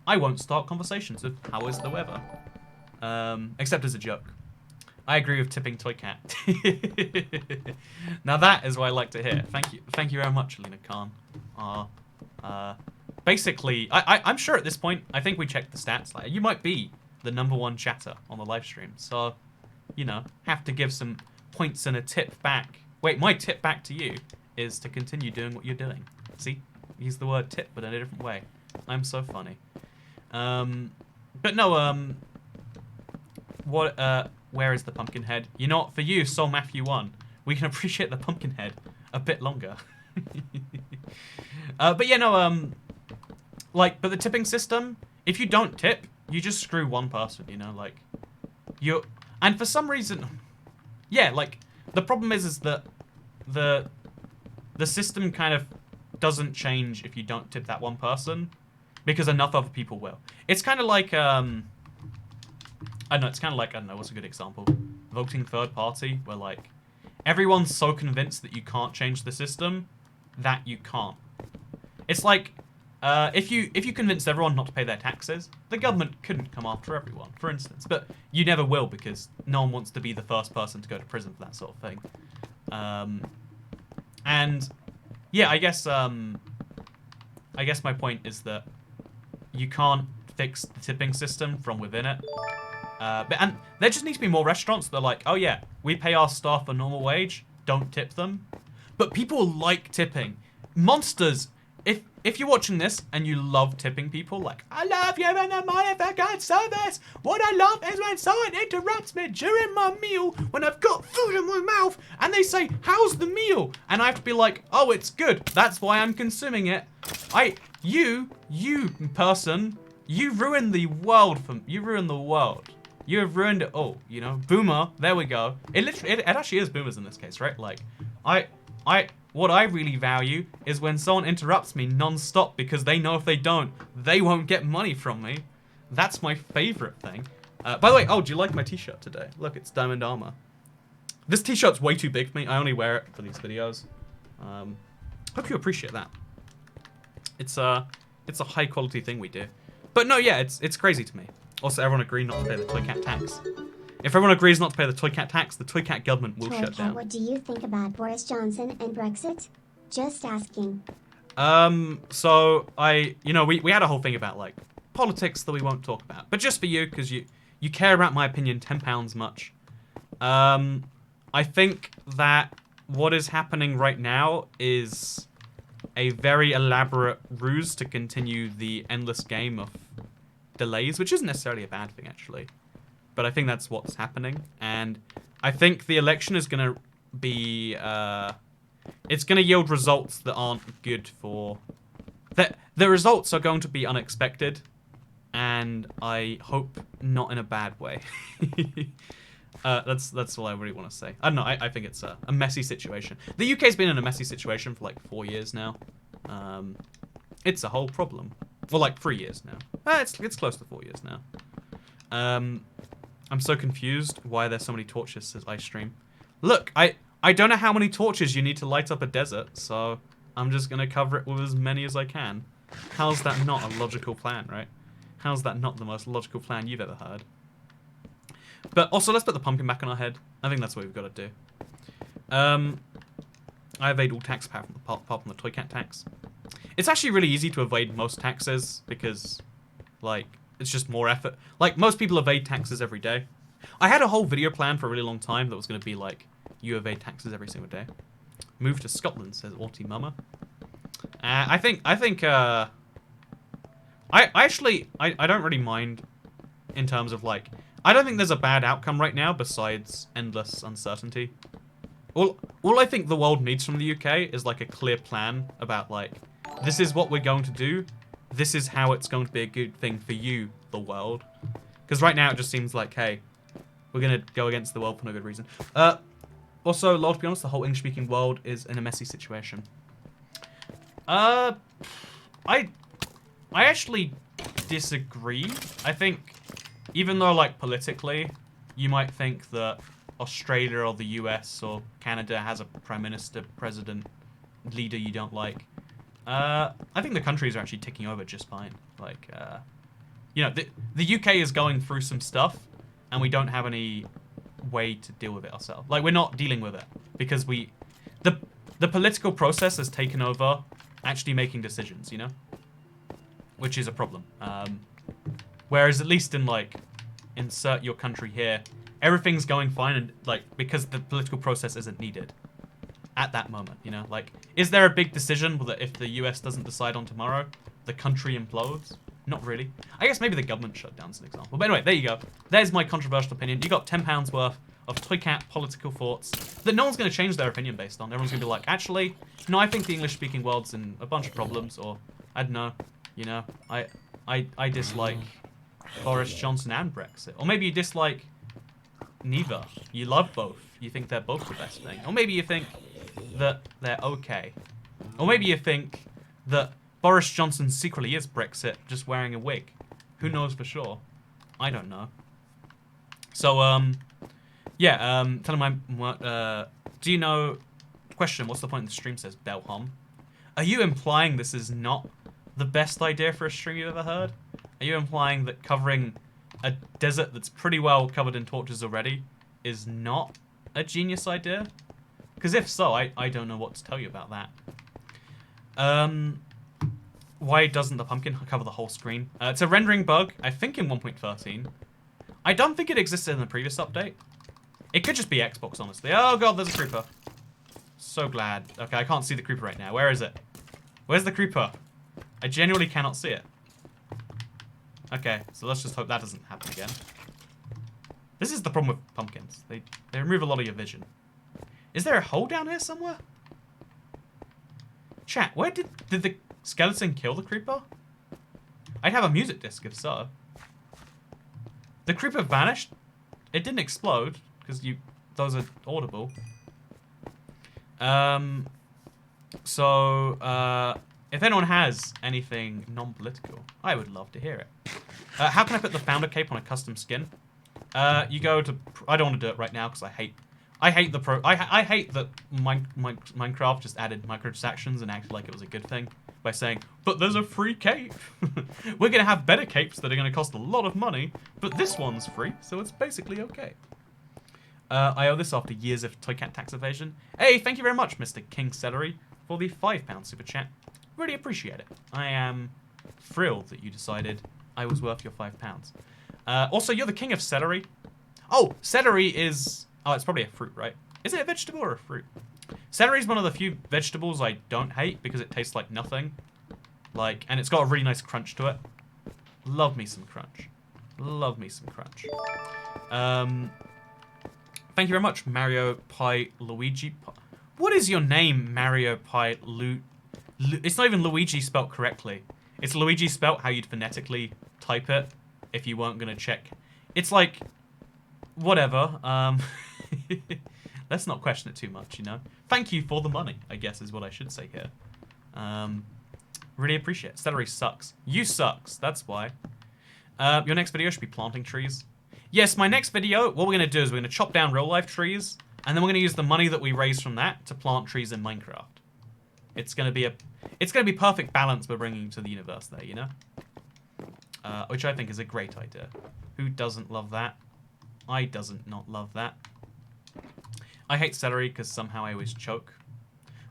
I won't start conversations with, how is the weather? Except as a joke. I agree with tipping Toy Cat. Now that is what I like to hear. Thank you very much, Alina Khan. Basically, I'm sure at this point, I think we checked the stats. Like, you might be the #1 chatter on the live stream. So, you know, have to give some points and a tip back. Wait, my tip back to you is to continue doing what you're doing. See? Use the word tip, but in a different way. I'm so funny. But no, where is the pumpkin head? You know what, for you, Soul Matthew 1, we can appreciate the pumpkin head a bit longer. But yeah, no, like, but the tipping system, if you don't tip, you just screw one person, you know, like, and for some reason, yeah, like, the problem is that the system kind of doesn't change if you don't tip that one person, because enough other people will. It's kind of like, I don't know, it's kind of like, I don't know, what's a good example? Voting third party, where, like, everyone's so convinced that you can't change the system that you can't. It's like, if you convinced everyone not to pay their taxes, the government couldn't come after everyone, for instance. But you never will, because no one wants to be the first person to go to prison for that sort of thing. And yeah, I guess my point is that you can't fix the tipping system from within it. And there just needs to be more restaurants that are like, oh yeah, we pay our staff a normal wage, don't tip them. But people like tipping. Monsters, if you're watching this and you love tipping people, like, I love you and the money for good service. What I love is when someone interrupts me during my meal when I've got food in my mouth and they say, how's the meal? And I have to be like, oh, it's good. That's why I'm consuming it. You person, you ruined the world you ruined the world. You have ruined it all, you know? Boomer, there we go. It actually is boomers in this case, right? Like, what I really value is when someone interrupts me non-stop because they know if they don't, they won't get money from me. That's my favorite thing. By the way, oh, do you like my t-shirt today? Look, it's Diamond Armor. This t-shirt's way too big for me. I only wear it for these videos. Hope you appreciate that. It's a high quality thing we do. But no, yeah, it's crazy to me. Also, everyone agreed not to pay the Toy Cat tax. If everyone agrees not to pay the toy cat tax, the toy cat government will shut down. What do you think about Boris Johnson and Brexit? Just asking. So we had a whole thing about like politics that we won't talk about, but just for you, because you care about my opinion £10 much. I think that what is happening right now is a very elaborate ruse to continue the endless game of delays, which isn't necessarily a bad thing, actually. But I think that's what's happening. And I think the election is going to be... it's going to yield results that aren't good for... The results are going to be unexpected. And I hope not in a bad way. That's all I really want to say. I don't know. I think it's a messy situation. The UK's been in a messy situation for like 4 years now. It's a whole problem. For like 3 years now. It's close to 4 years now. I'm so confused why there's so many torches, says I stream. Look, I don't know how many torches you need to light up a desert, so I'm just gonna cover it with as many as I can. How's that not a logical plan, right? How's that not the most logical plan you've ever heard? But also, let's put the pumpkin back on our head. I think that's what we've got to do. I evade all tax apart from the toy cat tax. It's actually really easy to evade most taxes because, like, it's just more effort. Like, most people evade taxes every day. I had a whole video plan for a really long time that was going to be like, you evade taxes every single day. Move to Scotland, says Autie Mama. I don't really mind in terms of, like, I don't think there's a bad outcome right now besides endless uncertainty. All I think the world needs from the UK is, like, a clear plan about, like, this is what we're going to do. This is how it's going to be a good thing for you, the world. Because right now it just seems like, hey, we're going to go against the world for no good reason. Also, Lord, to be honest, the whole English-speaking world is in a messy situation. I actually disagree. I think, even though, like, politically, you might think that Australia or the US or Canada has a prime minister, president, leader you don't like, I think the countries are actually ticking over just fine. Like, you know, the UK is going through some stuff, and we don't have any way to deal with it ourselves. Like, we're not dealing with it because the political process has taken over actually making decisions, you know? Which is a problem. Whereas at least in, like, insert your country here, everything's going fine, and, like, because the political process isn't needed at that moment, you know? Like, is there a big decision that if the US doesn't decide on tomorrow, the country implodes? Not really. I guess maybe the government shutdown's an example. But anyway, there you go. There's my controversial opinion. You got £10 worth of toy cat political thoughts that no one's going to change their opinion based on. Everyone's going to be like, actually, no, I think the English-speaking world's in a bunch of problems, or, I don't know, you know, I dislike Boris Johnson and Brexit. Or maybe you dislike neither. You love both. You think they're both the best thing. Or maybe you think that they're okay. Or maybe you think that Boris Johnson secretly is Brexit, just wearing a wig. Who knows for sure? I don't know. So, yeah, tell him do you know... Question, what's the point of the stream, says Belhom. Are you implying this is not the best idea for a stream you've ever heard? Are you implying that covering a desert that's pretty well covered in torches already is not a genius idea? Because if so, I don't know what to tell you about that. Why doesn't the pumpkin cover the whole screen? It's a rendering bug, I think in 1.13. I don't think it existed in the previous update. It could just be Xbox, honestly. Oh god, there's a creeper. So glad. Okay, I can't see the creeper right now. Where is it? Where's the creeper? I genuinely cannot see it. Okay, so let's just hope that doesn't happen again. This is the problem with pumpkins. They remove a lot of your vision. Is there a hole down here somewhere? Chat, where did the skeleton kill the creeper? I'd have a music disc if so. The creeper vanished. It didn't explode because those are audible. If anyone has anything non-political, I would love to hear it. How can I put the founder cape on a custom skin? You go to... I don't want to do it right now because I hate that Minecraft just added microtransactions and acted like it was a good thing by saying, but there's a free cape. We're going to have better capes that are going to cost a lot of money, but this one's free, so it's basically okay. I owe this after years of Toy Cat tax evasion. Hey, thank you very much, Mr. King Celery, for the £5 super chat. Really appreciate it. I am thrilled that you decided I was worth your £5. Also, you're the king of celery. Oh, celery is... Oh, it's probably a fruit, right? Is it a vegetable or a fruit? Celery is one of the few vegetables I don't hate because it tastes like nothing. Like, and it's got a really nice crunch to it. Love me some crunch. Love me some crunch. Thank you very much, Mario Pi Luigi. What is your name, Mario Pi It's not even Luigi spelt correctly. It's Luigi spelt how you'd phonetically type it if you weren't going to check. It's like, whatever. Let's not question it too much, you know. Thank you for the money, I guess is what I should say here. Really appreciate it. Celery sucks. You sucks, that's why. Your next video should be planting trees. Yes, my next video, what we're going to do is we're going to chop down real-life trees, and then we're going to use the money that we raise from that to plant trees in Minecraft. It's going to be perfect balance we're bringing to the universe there, you know? Which I think is a great idea. Who doesn't love that? I doesn't not love that. I hate celery because somehow I always choke.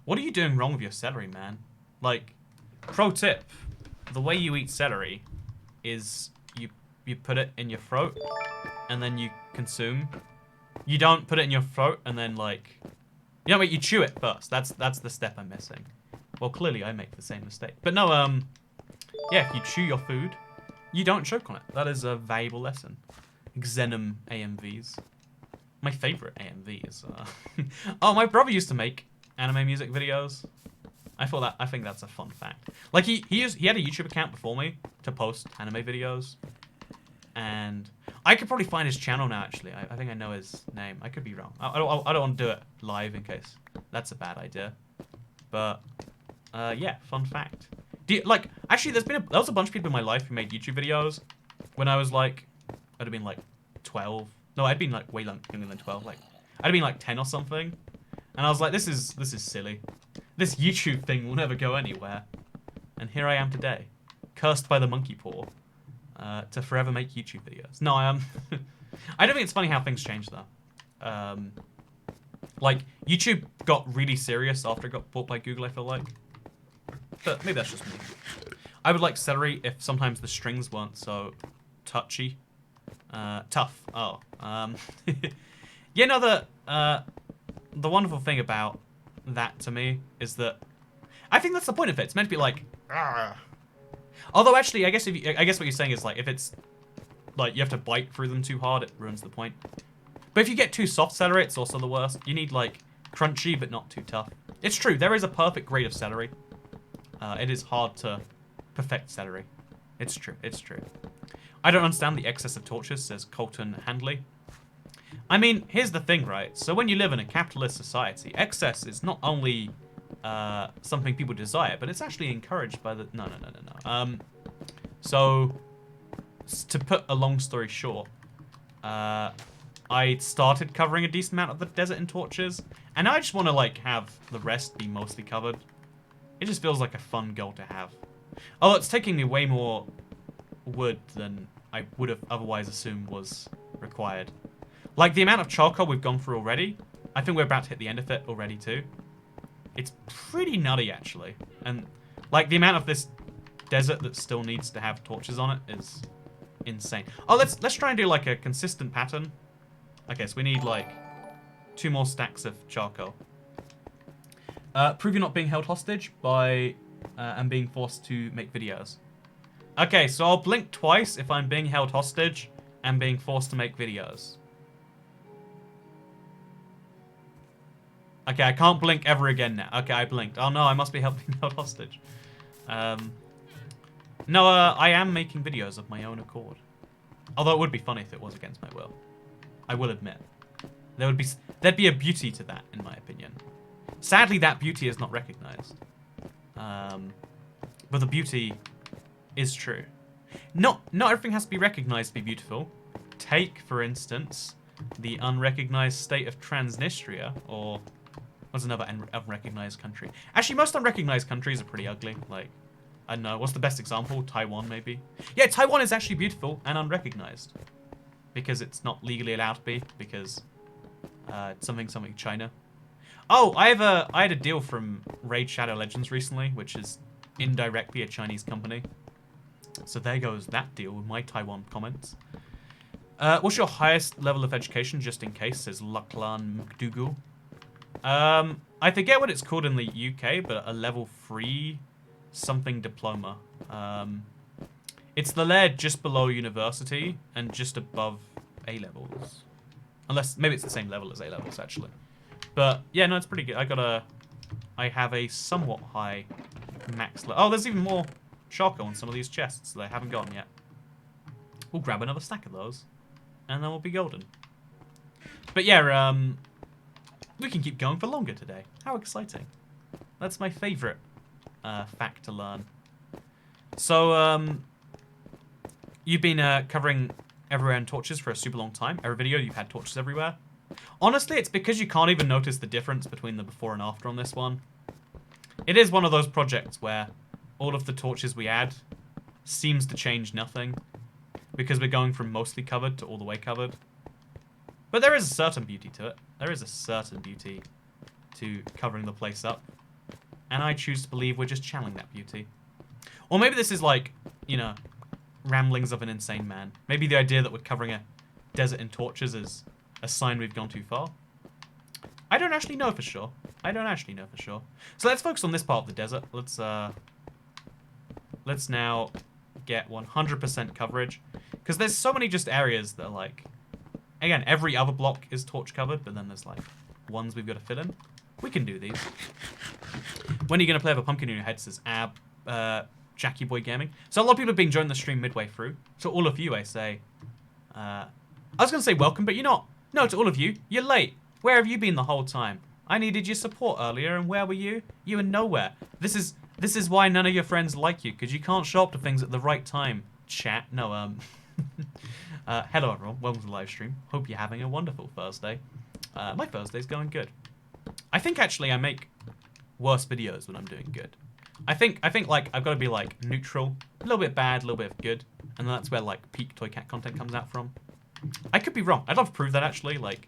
What are you doing wrong with your celery, man? Like, pro tip, the way you eat celery is you put it in your throat and then you consume. You don't put it in your throat and then like... You know, wait, you chew it first. That's the step I'm missing. Well, clearly I make the same mistake. But no, yeah, if you chew your food, you don't choke on it. That is a valuable lesson. Xenom AMVs. My favorite AMVs. Oh, my brother used to make anime music videos. I think that's a fun fact. Like he had a YouTube account before me to post anime videos, and I could probably find his channel now. Actually, I think I know his name. I could be wrong. I don't want to do it live in case that's a bad idea. But yeah, fun fact. Like actually, there was a bunch of people in my life who made YouTube videos when I was like, I'd have been like 12. No, I'd been like way younger than 12. Like I'd have been like 10 or something, and I was like, this is silly. This YouTube thing will never go anywhere. And here I am today, cursed by the monkey paw, to forever make YouTube videos. No, I don't think it's funny how things change though. Like YouTube got really serious after it got bought by Google, I feel like. But maybe that's just me. I would like celery if sometimes the strings weren't so touchy. Tough. Oh. You know, the wonderful thing about that to me is that I think that's the point of it. It's meant to be like, argh. Although actually, I guess what you're saying is like if it's like you have to bite through them too hard, it ruins the point. But if you get too soft celery, it's also the worst. You need like crunchy but not too tough. It's true. There is a perfect grade of celery. It is hard to perfect celery. It's true. It's true. I don't understand the excess of torches, says Colton Handley. I mean, here's the thing, right? So when you live in a capitalist society, excess is not only something people desire, but it's actually encouraged by the... No. So, to put a long story short, I started covering a decent amount of the desert in torches, and now I just want to, like, have the rest be mostly covered. It just feels like a fun goal to have. Oh, it's taking me way more wood than I would have otherwise assumed was required. Like, the amount of charcoal we've gone through already, I think we're about to hit the end of it already, too. It's pretty nutty, actually. And, like, the amount of this desert that still needs to have torches on it is insane. Oh, let's try and do, like, a consistent pattern. Okay, so we need, like, 2 more stacks of charcoal. Prove you're not being held hostage by... and being forced to make videos. Okay, so I'll blink twice if I'm being held hostage and being forced to make videos. Okay, I can't blink ever again now. Okay, I blinked. Oh no, I must be being held hostage. No, I am making videos of my own accord. Although it would be funny if it was against my will. I will admit. There'd be a beauty to that, in my opinion. Sadly, that beauty is not recognized. But the beauty is true. Not everything has to be recognized to be beautiful. Take, for instance, the unrecognized state of Transnistria, or what's another unrecognized country? Actually, most unrecognized countries are pretty ugly. Like, I don't know, what's the best example? Taiwan, maybe? Yeah, Taiwan is actually beautiful and unrecognized. Because it's not legally allowed to be, because something China. Oh, I had a deal from Raid Shadow Legends recently, which is indirectly a Chinese company. So there goes that deal with my Taiwan comments. What's your highest level of education, just in case, says Lachlan McDougall. I forget what it's called in the UK, but a level 3 something diploma. It's the layer just below university and just above A-levels. Unless, maybe it's the same level as A-levels, actually. But, yeah, no, it's pretty good. I have a somewhat high max level. Oh, there's even more charcoal on some of these chests that I haven't gotten yet. We'll grab another stack of those, and then we'll be golden. But yeah, we can keep going for longer today. How exciting. That's my favourite fact to learn. So, you've been covering everywhere in torches for a super long time. Every video you've had torches everywhere. Honestly, it's because you can't even notice the difference between the before and after on this one. It is one of those projects where all of the torches we add seems to change nothing, because we're going from mostly covered to all the way covered. But there is a certain beauty to it. There is a certain beauty to covering the place up. And I choose to believe we're just channeling that beauty. Or maybe this is like, you know, ramblings of an insane man. Maybe the idea that we're covering a desert in torches is a sign we've gone too far. I don't actually know for sure. I don't actually know for sure. So let's focus on this part of the desert. Let's now get 100% coverage. Because there's so many just areas that are like... Again, every other block is torch covered, but then there's like ones we've got to fill in. We can do these. When are you going to play with a pumpkin in your head, says Ab, Jackie Boy Gaming. So a lot of people have been joining the stream midway through. To all of you, I say... I was going to say welcome, but you're not. No, to all of you, you're late. Where have you been the whole time? I needed your support earlier, and where were you? You were nowhere. This is why none of your friends like you, because you can't show up to things at the right time. Chat. No, hello everyone, welcome to the live stream. Hope you're having a wonderful Thursday. My Thursday's going good. I think actually I make worse videos when I'm doing good. I think like I've got to be like neutral, a little bit bad, a little bit of good, and then that's where like peak Toy Cat content comes out from. I could be wrong. I'd love to prove that actually. Like,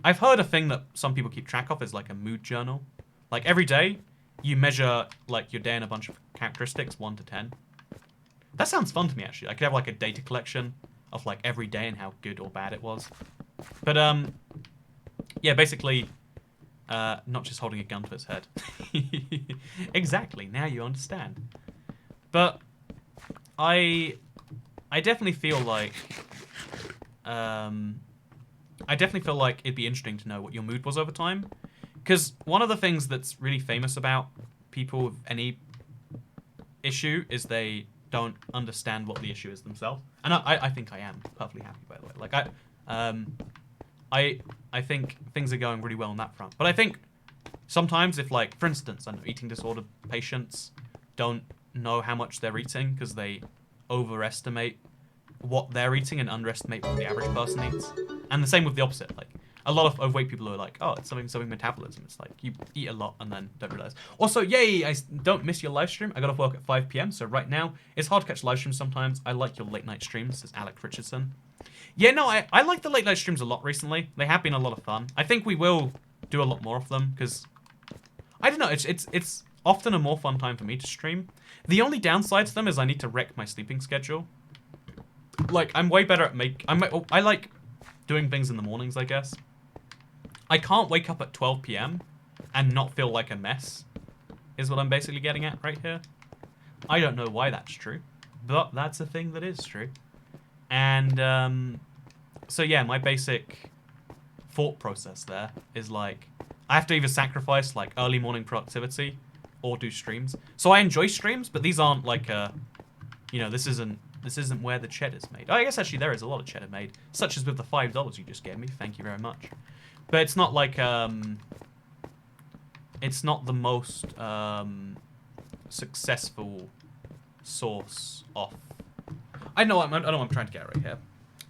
I've heard a thing that some people keep track of is like a mood journal. Like every day, you measure like your day in a bunch of characteristics, 1 to 10. That sounds fun to me actually. I could have like a data collection of like every day and how good or bad it was. But yeah, basically, not just holding a gun to its head. Exactly. Now you understand. But I definitely feel like it'd be interesting to know what your mood was over time, because one of the things that's really famous about people with any issue is they don't understand what the issue is themselves. And I think I am perfectly happy, by the way. Like I think things are going really well on that front. But I think sometimes if, like, for instance, I know eating disorder patients don't know how much they're eating because they overestimate what they're eating and underestimate what the average person eats. And the same with the opposite. Like, a lot of overweight people are like, oh, it's something metabolism. It's like you eat a lot and then don't realize. Also, yay, I don't miss your live stream. I got off work at 5 p.m. So right now, it's hard to catch live streams sometimes. I like your late night streams, says Alec Richardson. Yeah, no, I like the late night streams a lot recently. They have been a lot of fun. I think we will do a lot more of them because, I don't know, it's often a more fun time for me to stream. The only downside to them is I need to wreck my sleeping schedule. Like, I'm way better at I like doing things in the mornings, I guess. I can't wake up at 12 p.m. and not feel like a mess, is what I'm basically getting at right here. I don't know why that's true, but that's a thing that is true. And, so yeah, my basic thought process there is like, I have to either sacrifice like early morning productivity or do streams. So I enjoy streams, but these aren't like you know, this isn't where the cheddar's made. Oh, I guess actually there is a lot of cheddar made, such as with the $5 you just gave me. Thank you very much. But it's not like, it's not the most successful source of... I know what I'm trying to get right here.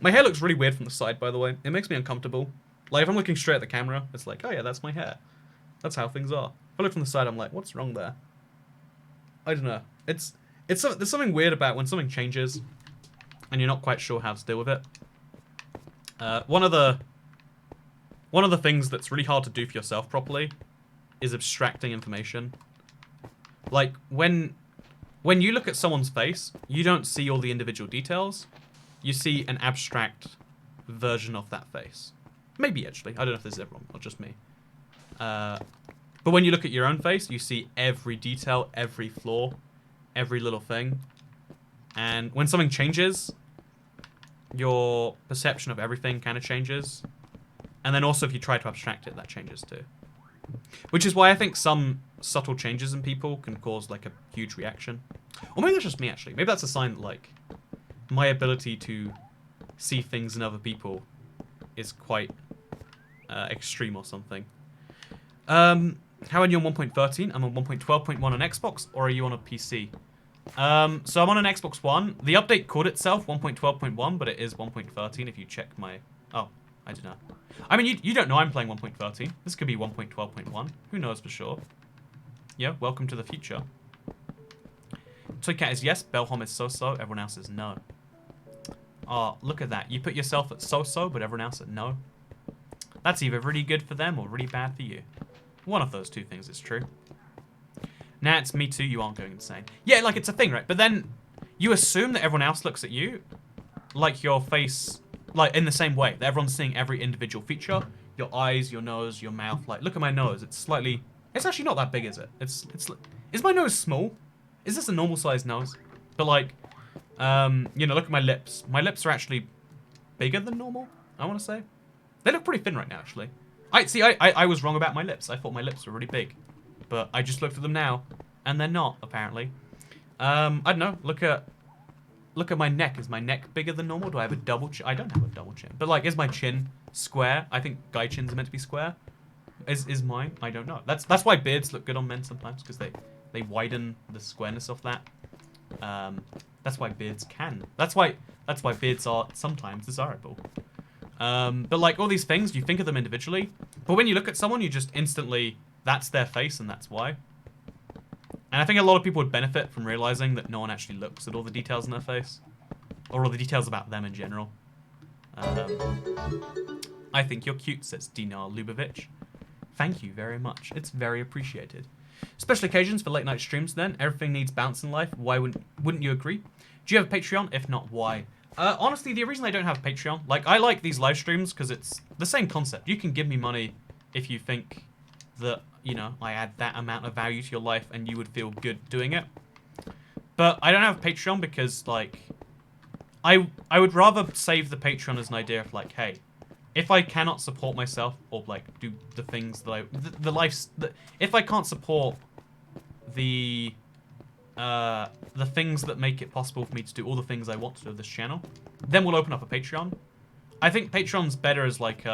My hair looks really weird from the side, by the way. It makes me uncomfortable. Like, if I'm looking straight at the camera, it's like, oh yeah, that's my hair. That's how things are. If I look from the side, I'm like, what's wrong there? I don't know. There's something weird about when something changes and you're not quite sure how to deal with it. One of the one of the things that's really hard to do for yourself properly is abstracting information. Like, when you look at someone's face, you don't see all the individual details. You see an abstract version of that face. Maybe, actually. I don't know if this is everyone or just me. But when you look at your own face, you see every detail, every flaw, every little thing. And when something changes, your perception of everything kind of changes. And then also if you try to abstract it, that changes too. Which is why I think some subtle changes in people can cause like a huge reaction. Or maybe that's just me, actually. Maybe that's a sign that, like, my ability to see things in other people is quite extreme or something. How are you on 1.13? I'm on 1.12.1 on Xbox, or are you on a PC? So I'm on an Xbox One. The update called itself 1.12.1, but it is 1.13 if you check my... Oh, I don't know. I mean, you don't know I'm playing 1.13. This could be 1.12.1. Who knows for sure? Yeah, welcome to the future. Toy Cat is yes, Belhom is so-so, everyone else is no. Oh, look at that. You put yourself at so-so, but everyone else at no. That's either really good for them or really bad for you. One of those two things is true. Nah, it's me too, you aren't going insane. Yeah, like, it's a thing, right? But then you assume that everyone else looks at you like your face, like, in the same way. That everyone's seeing every individual feature. Your eyes, your nose, your mouth. Like, look at my nose. It's slightly... It's actually not that big, is it? Is my nose small? Is this a normal sized nose? But, like, you know, look at my lips. My lips are actually bigger than normal, I want to say. They look pretty thin right now, actually. I was wrong about my lips. I thought my lips were really big. But I just looked at them now, and they're not, apparently. I don't know. Look at my neck. Is my neck bigger than normal? Do I have a double chin? I don't have a double chin. But, like, is my chin square? I think guy chins are meant to be square. Is mine? I don't know. That's why beards look good on men sometimes, because they widen the squareness of that. That's why beards can. That's why beards are sometimes desirable. But, like, all these things, you think of them individually. But when you look at someone, you just instantly... That's their face, and that's why. And I think a lot of people would benefit from realizing that no one actually looks at all the details in their face. Or all the details about them in general. I think you're cute, says Dinar Lubavitch. Thank you very much. It's very appreciated. Special occasions for late night streams then. Everything needs balance in life. Why wouldn't you agree? Do you have a Patreon? If not, why? Honestly, the reason I don't have a Patreon... Like, I like these live streams because it's the same concept. You can give me money if you think that, you know, I add that amount of value to your life and you would feel good doing it. But I don't have a Patreon because, like... I would rather save the Patreon as an idea of, like, hey... If I cannot support myself or, like, do the things that if I can't support the things that make it possible for me to do all the things I want to do with this channel, then we'll open up a Patreon. I think Patreon's better as, like,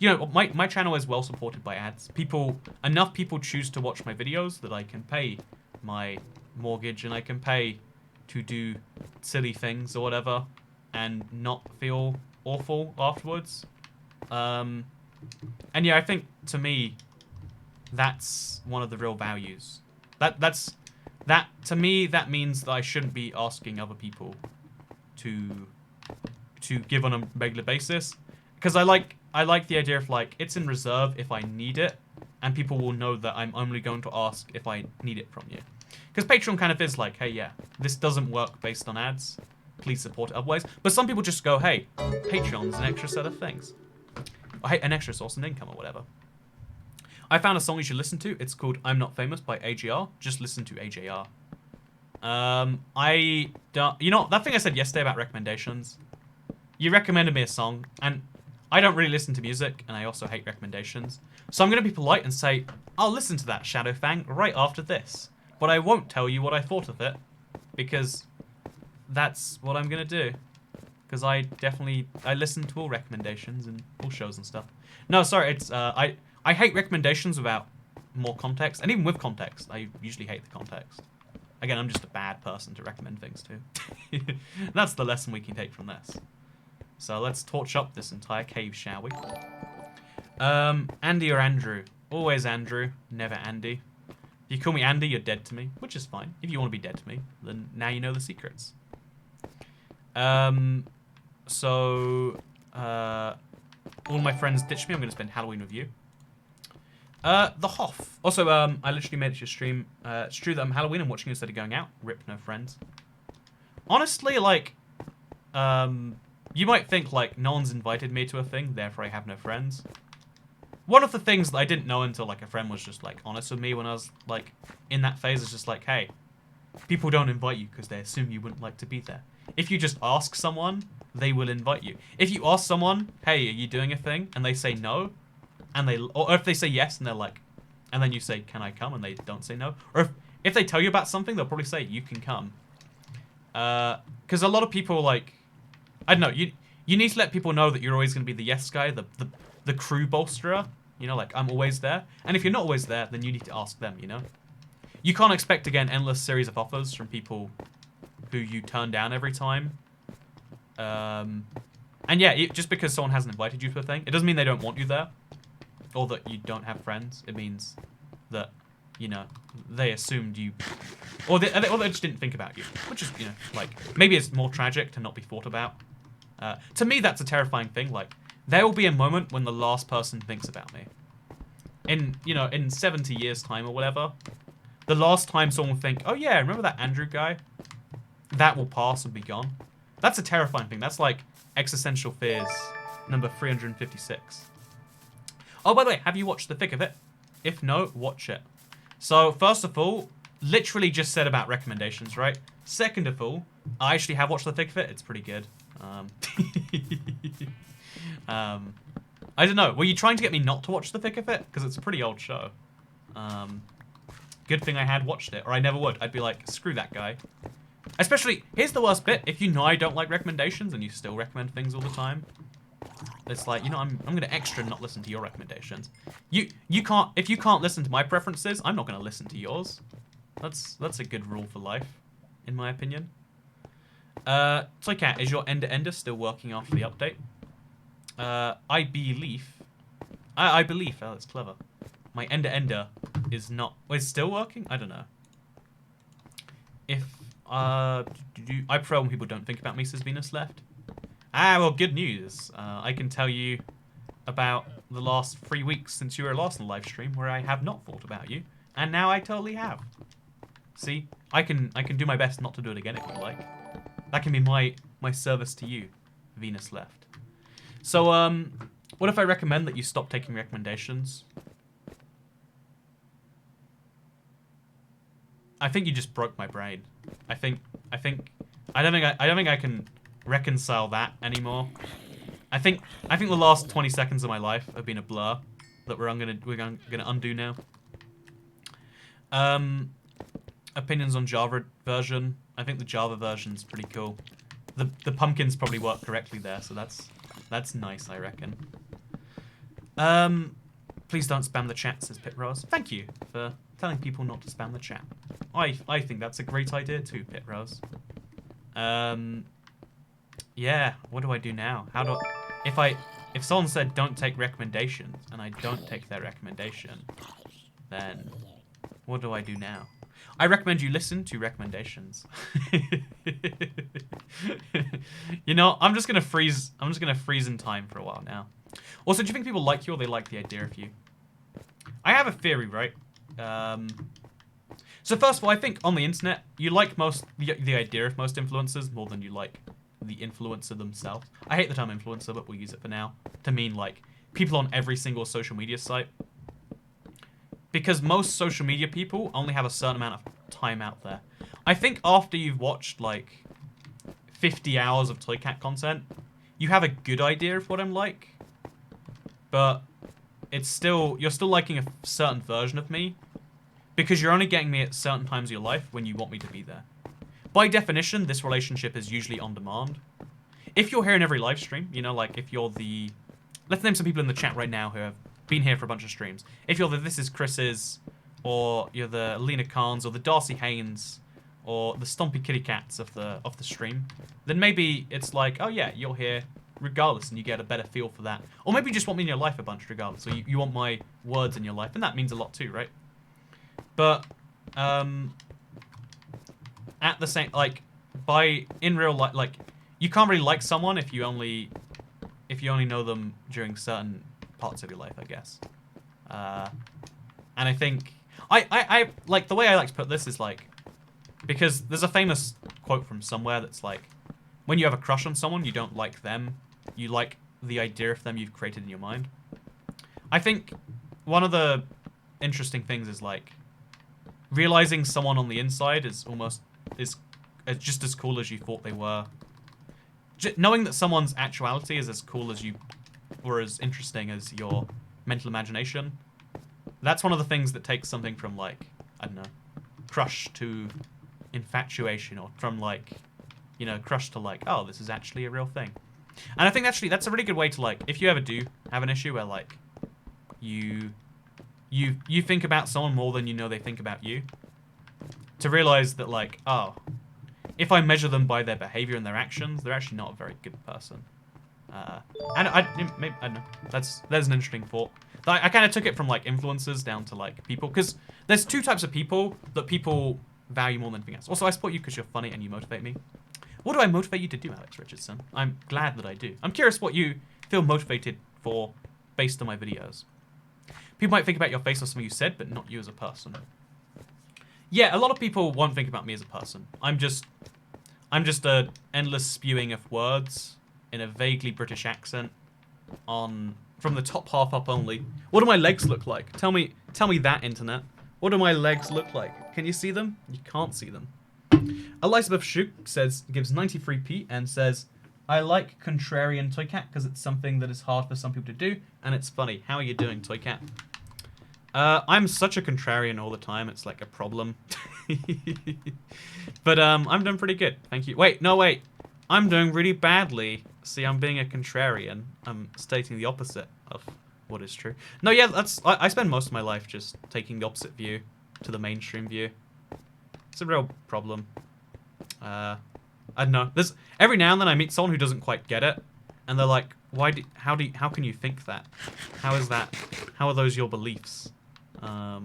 you know, my channel is well supported by ads. Enough people choose to watch my videos that I can pay my mortgage and I can pay to do silly things or whatever and not feel awful afterwards. And yeah, I think to me that's one of the real values. That to me that means that I shouldn't be asking other people to give on a regular basis, because I like the idea of, like, it's in reserve if I need it, and people will know that I'm only going to ask if I need it from you. Because Patreon kind of is like, hey, yeah, this doesn't work based on ads. Please support it otherwise. But some people just go, hey, Patreon's an extra set of things. Or, hey, an extra source of income or whatever. I found a song you should listen to. It's called I'm Not Famous by AJR. Just listen to AJR. You know, that thing I said yesterday about recommendations? You recommended me a song, and I don't really listen to music, and I also hate recommendations. So I'm going to be polite and say, I'll listen to that, Shadowfang, right after this. But I won't tell you what I thought of it, because that's what I'm going to do. Because I listen to all recommendations and all shows and stuff. No, sorry, it's, I hate recommendations without more context, and even with context, I usually hate the context. Again, I'm just a bad person to recommend things to. That's the lesson we can take from this. So let's torch up this entire cave, shall we? Andy or Andrew? Always Andrew, never Andy. If you call me Andy, you're dead to me, which is fine. If you want to be dead to me, then now you know the secrets. All all my friends ditched me. I'm going to spend Halloween with you. The Hoff. Also, I literally made it to stream. It's true that I'm Halloween and watching instead of going out. Rip, no friends. Honestly, like, you might think, like, no one's invited me to a thing, therefore I have no friends. One of the things that I didn't know until, like, a friend was just, like, honest with me when I was, like, in that phase is just like, hey, people don't invite you because they assume you wouldn't like to be there. If you just ask someone, they will invite you. If you ask someone, hey, are you doing a thing? And they say no, and or if they say yes and they're like, and then you say, can I come? And they don't say no. Or if they tell you about something, they'll probably say, you can come. Because a lot of people, like, I don't know, you need to let people know that you're always going to be the yes guy, the crew bolsterer. You know, like, I'm always there. And if you're not always there, then you need to ask them, you know? You can't expect to get an endless series of offers from people who you turn down every time. And yeah, just because someone hasn't invited you to a thing, it doesn't mean they don't want you there. Or that you don't have friends. It means that, you know, they assumed you... Or they just didn't think about you. Which is, you know, like, maybe it's more tragic to not be thought about. To me, that's a terrifying thing. Like, there will be a moment when the last person thinks about me. In 70 years' time or whatever, the last time someone will think, oh yeah, remember that Andrew guy? That will pass and be gone. That's a terrifying thing. That's like existential fears number 356. Oh, by the way, have you watched The Thick of It? If no, watch it. So, first of all, literally just said about recommendations, right? Second of all, I actually have watched The Thick of It. It's pretty good. I don't know. Were you trying to get me not to watch The Thick of It? Because it's a pretty old show. Good thing I had watched it, or I never would. I'd be like, screw that guy. Especially, here's the worst bit. If you know I don't like recommendations and you still recommend things all the time, it's like, you know, I'm going to extra not listen to your recommendations. You can't, if you can't listen to my preferences, I'm not going to listen to yours. That's a good rule for life, in my opinion. Toy Cat, is your end-to-ender still working after the update? I believe. I believe. Oh, that's clever. My end-to-ender is not. Well, it's still working? I don't know. If I prefer when people don't think about me, says Venus left. Ah, well, good news. I can tell you about the last 3 weeks since you were last on the live stream where I have not thought about you, and now I totally have. See, I can do my best not to do it again if you like. That can be my service to you, Venus left. So, what if I recommend that you stop taking recommendations? I think you just broke my brain. I don't think I can reconcile that anymore. I think the last 20 seconds of my life have been a blur that we're gonna undo now. Opinions on Java version. I think the Java version's pretty cool. The pumpkins probably work correctly there, so that's nice, I reckon. Please don't spam the chat, says Pitrose. Thank you for telling people not to spam the chat. I think that's a great idea too, Pitrose. Yeah, what do I do now? If someone said don't take recommendations and I don't take their recommendation, then what do I do now? I recommend you listen to recommendations. You know, I'm just gonna freeze in time for a while now. Also, do you think people like you or they like the idea of you? I have a theory, right? So first of all, I think on the internet, you like the idea of most influencers more than you like the influencer themselves. I hate the term influencer, but we'll use it for now to mean like people on every single social media site. Because most social media people only have a certain amount of time out there. I think after you've watched like 50 hours of Toy Cat content, you have a good idea of what I'm like. But you're still liking a certain version of me because you're only getting me at certain times of your life when you want me to be there. By definition, this relationship is usually on demand. If you're here in every live stream, you know, like if you're the... Let's name some people in the chat right now who have been here for a bunch of streams. If you're the This Is Chris's, or you're the Lena Khan's, or the Darcy Haynes, or the Stompy Kitty Cats of the stream, then maybe it's like, oh yeah, you're here regardless, and you get a better feel for that. Or maybe you just want me in your life a bunch regardless, or you want my words in your life, and that means a lot too, right? But, at the same, like, in real life, like, you can't really like someone if if you only know them during certain parts of your life, I guess. And I think I like the way I like to put this is like, because there's a famous quote from somewhere that's like, when you have a crush on someone, you don't like them, you like the idea of them you've created in your mind. I think one of the interesting things is like realizing someone on the inside is just as cool as you thought they were. Knowing that someone's actuality is as cool as you, or as interesting as your mental imagination. That's one of the things that takes something from like, I don't know, crush to infatuation, or from like, you know, crush to like, oh, this is actually a real thing. And I think actually that's a really good way to like, if you ever do have an issue where like you think about someone more than you know they think about you, to realize that like, oh, if I measure them by their behavior and their actions, they're actually not a very good person. And I don't know. There's an interesting thought. I kind of took it from like influencers down to like people, because there's two types of people that people value more than anything else. Also, I support you because you're funny and you motivate me. What do I motivate you to do, Alex Richardson? I'm glad that I do. I'm curious what you feel motivated for based on my videos. People might think about your face or something you said, but not you as a person. Yeah, a lot of people won't think about me as a person. I'm just a endless spewing of words in a vaguely British accent from the top half up only. What do my legs look like? Tell me that, internet. What do my legs look like? Can you see them? You can't see them. Elizabeth Shuk gives 93p and says, I like contrarian Toy Cat because it's something that is hard for some people to do, and it's funny. How are you doing, Toy Cat? I'm such a contrarian all the time, it's like a problem. But I'm doing pretty good, thank you. Wait. I'm doing really badly. See, I'm being a contrarian. I'm stating the opposite of what is true. No, yeah, I spend most of my life just taking the opposite view to the mainstream view. It's a real problem. I don't know. Every now and then I meet someone who doesn't quite get it, and they're like, how can you think that? How is that? How are those your beliefs? I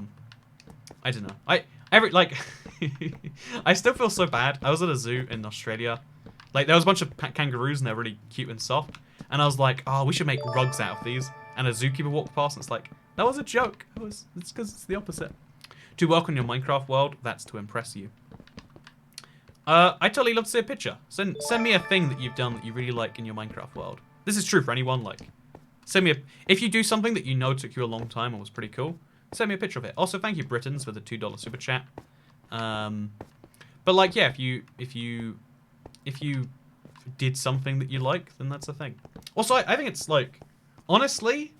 don't know. I still feel so bad. I was at a zoo in Australia. Like, there was a bunch of kangaroos, and they're really cute and soft. And I was like, oh, we should make rugs out of these. And a zookeeper walked past, and it's like, that was a joke. It's because it's the opposite. To work on your Minecraft world, that's to impress you. I totally love to see a picture. Send me a thing that you've done that you really like in your Minecraft world. This is true for anyone. Like, if you do something that you know took you a long time and was pretty cool, send me a picture of it. Also, thank you, Britons, for the $2 super chat. But like, yeah, if you did something that you like, then that's a thing. Also, I think it's like, honestly,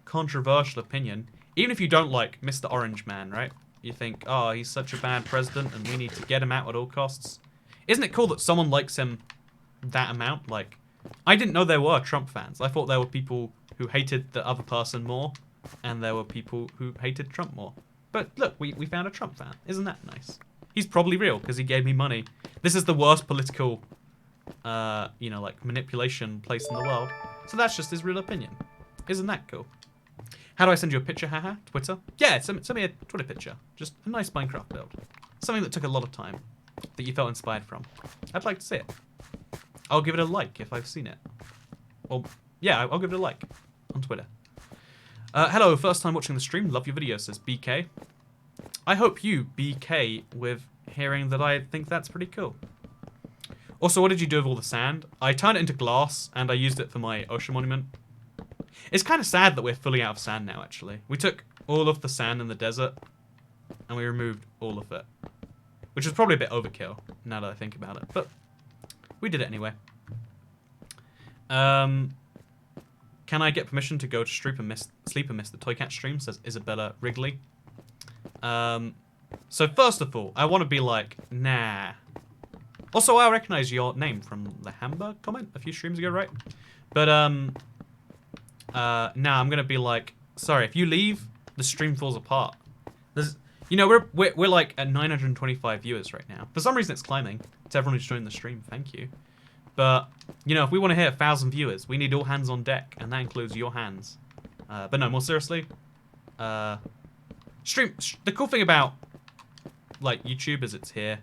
controversial opinion. Even if you don't like Mr. Orange Man, right? You think, oh, he's such a bad president and we need to get him out at all costs. Isn't it cool that someone likes him that amount? Like, I didn't know there were Trump fans. I thought there were people who hated the other person more, and there were people who hated Trump more. But look, we found a Trump fan. Isn't that nice? He's probably real because he gave me money. This is the worst political, like manipulation place in the world. So that's just his real opinion. Isn't that cool? How do I send you a picture, haha? Twitter? Yeah, send me a Twitter picture. Just a nice Minecraft build. Something that took a lot of time, that you felt inspired from. I'd like to see it. I'll give it a like if I've seen it. Or, yeah, I'll give it a like on Twitter. Hello, first time watching the stream. Love your video, says BK. I hope you BK with hearing that I think that's pretty cool. Also, what did you do with all the sand? I turned it into glass, and I used it for my ocean monument. It's kind of sad that we're fully out of sand now, actually. We took all of the sand in the desert, and we removed all of it. Which is probably a bit overkill, now that I think about it. But we did it anyway. Can I get permission to go to sleep and miss the Toy Cat stream, says Isabella Wrigley. So first of all, I want to be like, nah. Also, I recognize your name from the Hamburg comment a few streams ago, right? But, nah, I'm gonna be like, sorry, if you leave, the stream falls apart. We're like at 925 viewers right now. For some reason, it's climbing. To everyone who's joined the stream, thank you. But, if we want to hit 1,000 viewers, we need all hands on deck, and that includes your hands. But no, more seriously, the cool thing about, like, YouTube is it's here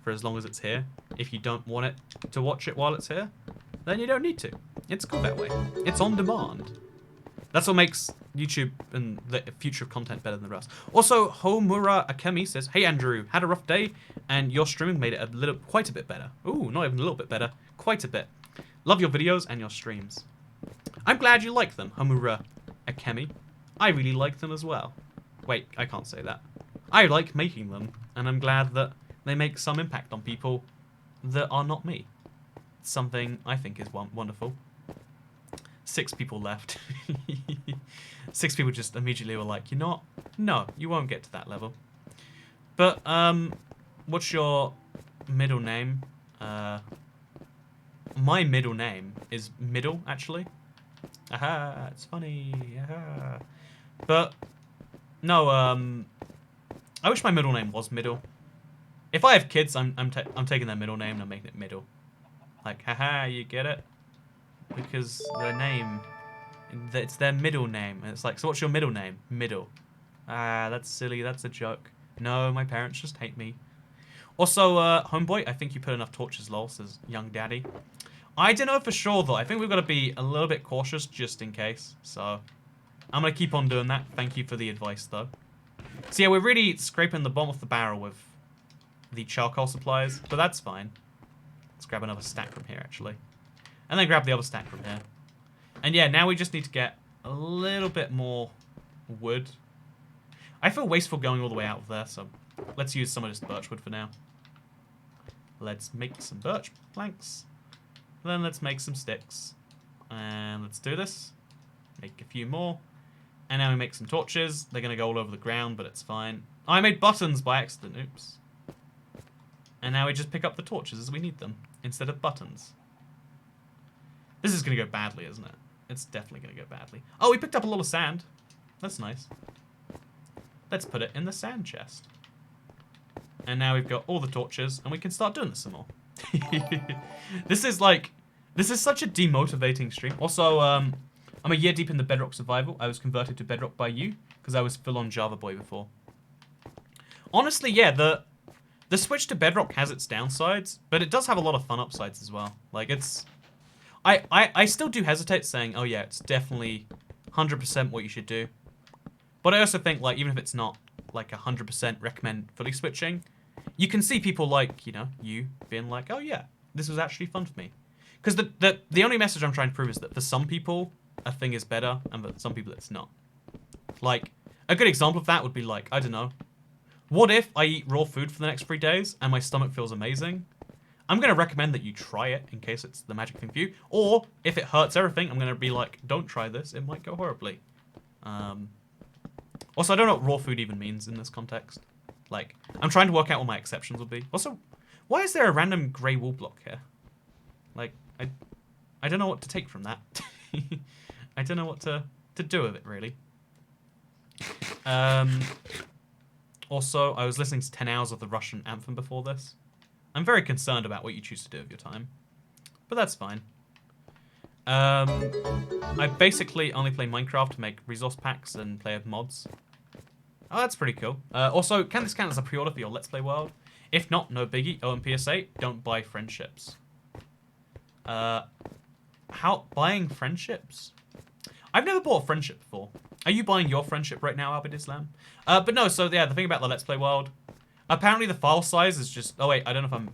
for as long as it's here. If you don't want it to watch it while it's here, then you don't need to. It's good that way. It's on demand. That's what makes YouTube and the future of content better than the rest. Also, Homura Akemi says, "Hey Andrew, had a rough day, and your streaming made it quite a bit better. Ooh, not even a little bit better, quite a bit. Love your videos and your streams." I'm glad you like them, Homura Akemi. I really like them as well. Wait, I can't say that. I like making them, and I'm glad that they make some impact on people that are not me. It's something I think is wonderful. 6 people left. 6 people just immediately were like, you know what? No, you won't get to that level. But, what's your middle name? My middle name is Middle, actually. Aha, it's funny. Aha. But, no, I wish my middle name was Middle. If I have kids, I'm taking their middle name and I'm making it Middle. Like, haha, you get it? Because their name, it's their middle name. And it's like, so what's your middle name? Middle. Ah, that's silly. That's a joke. No, my parents just hate me. Also, Homeboy, I think you put enough torches, lol, says Young Daddy. I don't know for sure, though. I think we've got to be a little bit cautious just in case. So, I'm going to keep on doing that. Thank you for the advice, though. So, yeah, we're really scraping the bottom of the barrel with the charcoal supplies, but that's fine. Let's grab another stack from here, actually. And then grab the other stack from here. And yeah, now we just need to get a little bit more wood. I feel wasteful going all the way out of there, so let's use some of this birch wood for now. Let's make some birch planks. Then let's make some sticks. And let's do this. Make a few more. And now we make some torches. They're going to go all over the ground, but it's fine. Oh, I made buttons by accident. Oops. And now we just pick up the torches as we need them, instead of buttons. This is going to go badly, isn't it? It's definitely going to go badly. Oh, we picked up a lot of sand. That's nice. Let's put it in the sand chest. And now we've got all the torches, and we can start doing this some more. This is such a demotivating stream. Also, I'm a year deep in the Bedrock survival. I was converted to Bedrock by you, because I was full-on Java boy before. Honestly, yeah, the switch to Bedrock has its downsides, but it does have a lot of fun upsides as well. Like, it's... I still do hesitate saying, oh yeah, it's definitely 100% what you should do. But I also think, like, even if it's not, like, 100% recommend fully switching, you can see people like, you know, you being like, oh yeah, this was actually fun for me. Because the only message I'm trying to prove is that for some people, a thing is better, and for some people it's not. Like, a good example of that would be like, I don't know, what if I eat raw food for the next 3 days and my stomach feels amazing? I'm going to recommend that you try it in case it's the magic thing for you. Or, if it hurts everything, I'm going to be like, don't try this, it might go horribly. Also, I don't know what raw food even means in this context. Like, I'm trying to work out what my exceptions would be. Also, why is there a random grey wool block here? Like, I don't know what to take from that. I don't know what to do with it, really. Also, I was listening to 10 hours of the Russian anthem before this. I'm very concerned about what you choose to do with your time. But that's fine. I basically only play Minecraft to make resource packs and play with mods. Oh, that's pretty cool. Also, can this count as a pre-order for your Let's Play world? If not, no biggie. Oh, and PSA, don't buy friendships. Buying friendships? I've never bought a friendship before. Are you buying your friendship right now, Abid Islam? But no, so yeah, the thing about the Let's Play world, apparently the file size is just... Oh wait, I don't know if I'm...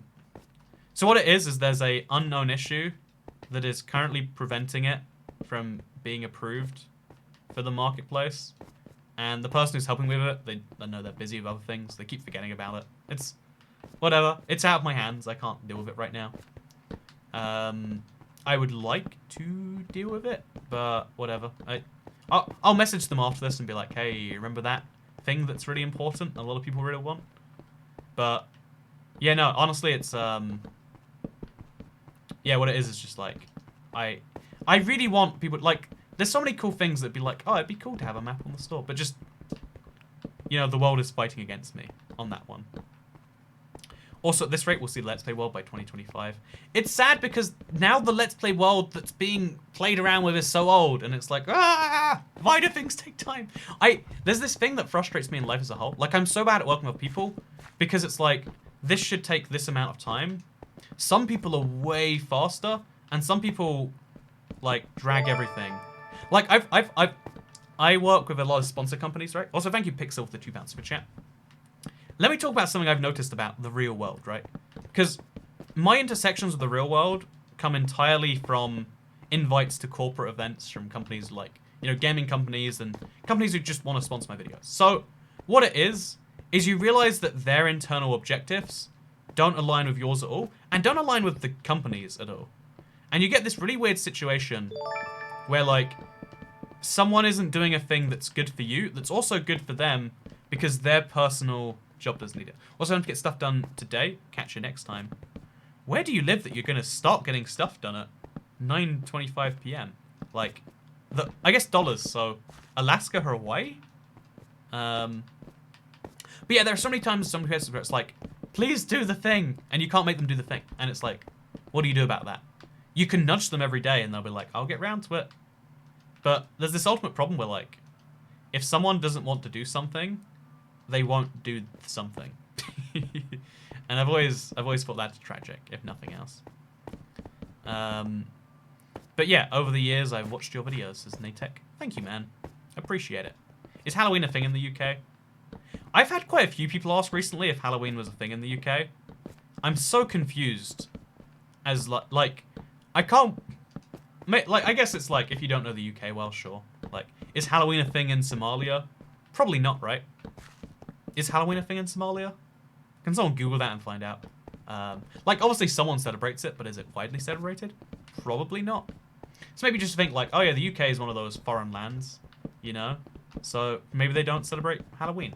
So what it is there's a unknown issue that is currently preventing it from being approved for the marketplace. And the person who's helping with it, I know they're busy with other things. They keep forgetting about it. It's... Whatever. It's out of my hands. I can't deal with it right now. I would like to deal with it, but whatever. I'll message them after this and be like, hey, remember that thing that's really important? A lot of people really want. But yeah, no, honestly, it's yeah, what it is just like I really want people like. There's so many cool things that'd be like, oh, it'd be cool to have a map on the store, but just, you know, the world is fighting against me on that one. Also, at this rate, we'll see the Let's Play world by 2025. It's sad because now the Let's Play world that's being played around with is so old, and it's like, why do things take time? There's this thing that frustrates me in life as a whole. Like, I'm so bad at working with people because it's like, this should take this amount of time. Some people are way faster, and some people, like drag everything. Like I work with a lot of sponsor companies, right? Also, thank you Pixel for the £2 super chat. Let me talk about something I've noticed about the real world, right? Because my intersections with the real world come entirely from invites to corporate events from companies like, you know, gaming companies and companies who just want to sponsor my videos. So what it is you realize that their internal objectives don't align with yours at all and don't align with the company's at all. And you get this really weird situation where, like, someone isn't doing a thing that's good for you, that's also good for them because their personal job doesn't need it. Also, I have to get stuff done today. Catch you next time. Where do you live that you're going to start getting stuff done at 9:25 p.m.? Like, I guess dollars, so Alaska or Hawaii? But yeah, there are so many times, some cases where it's like, please do the thing, and you can't make them do the thing. And it's like, what do you do about that? You can nudge them every day, and they'll be like, I'll get round to it. But there's this ultimate problem where, like, if someone doesn't want to do something, they won't do something. And I've always thought that's tragic, if nothing else. But yeah, over the years, I've watched your videos as Natech. Thank you, man. Appreciate it. Is Halloween a thing in the UK? I've had quite a few people ask recently if Halloween was a thing in the UK. I'm so confused. As, like, I can't... Like, I guess it's like, if you don't know the UK, well, sure. Like, is Halloween a thing in Somalia? Probably not, right? Is Halloween a thing in Somalia? Can someone Google that and find out? Like, obviously someone celebrates it, but is it widely celebrated? Probably not. So maybe just think like, oh yeah, the UK is one of those foreign lands, you know? So maybe they don't celebrate Halloween.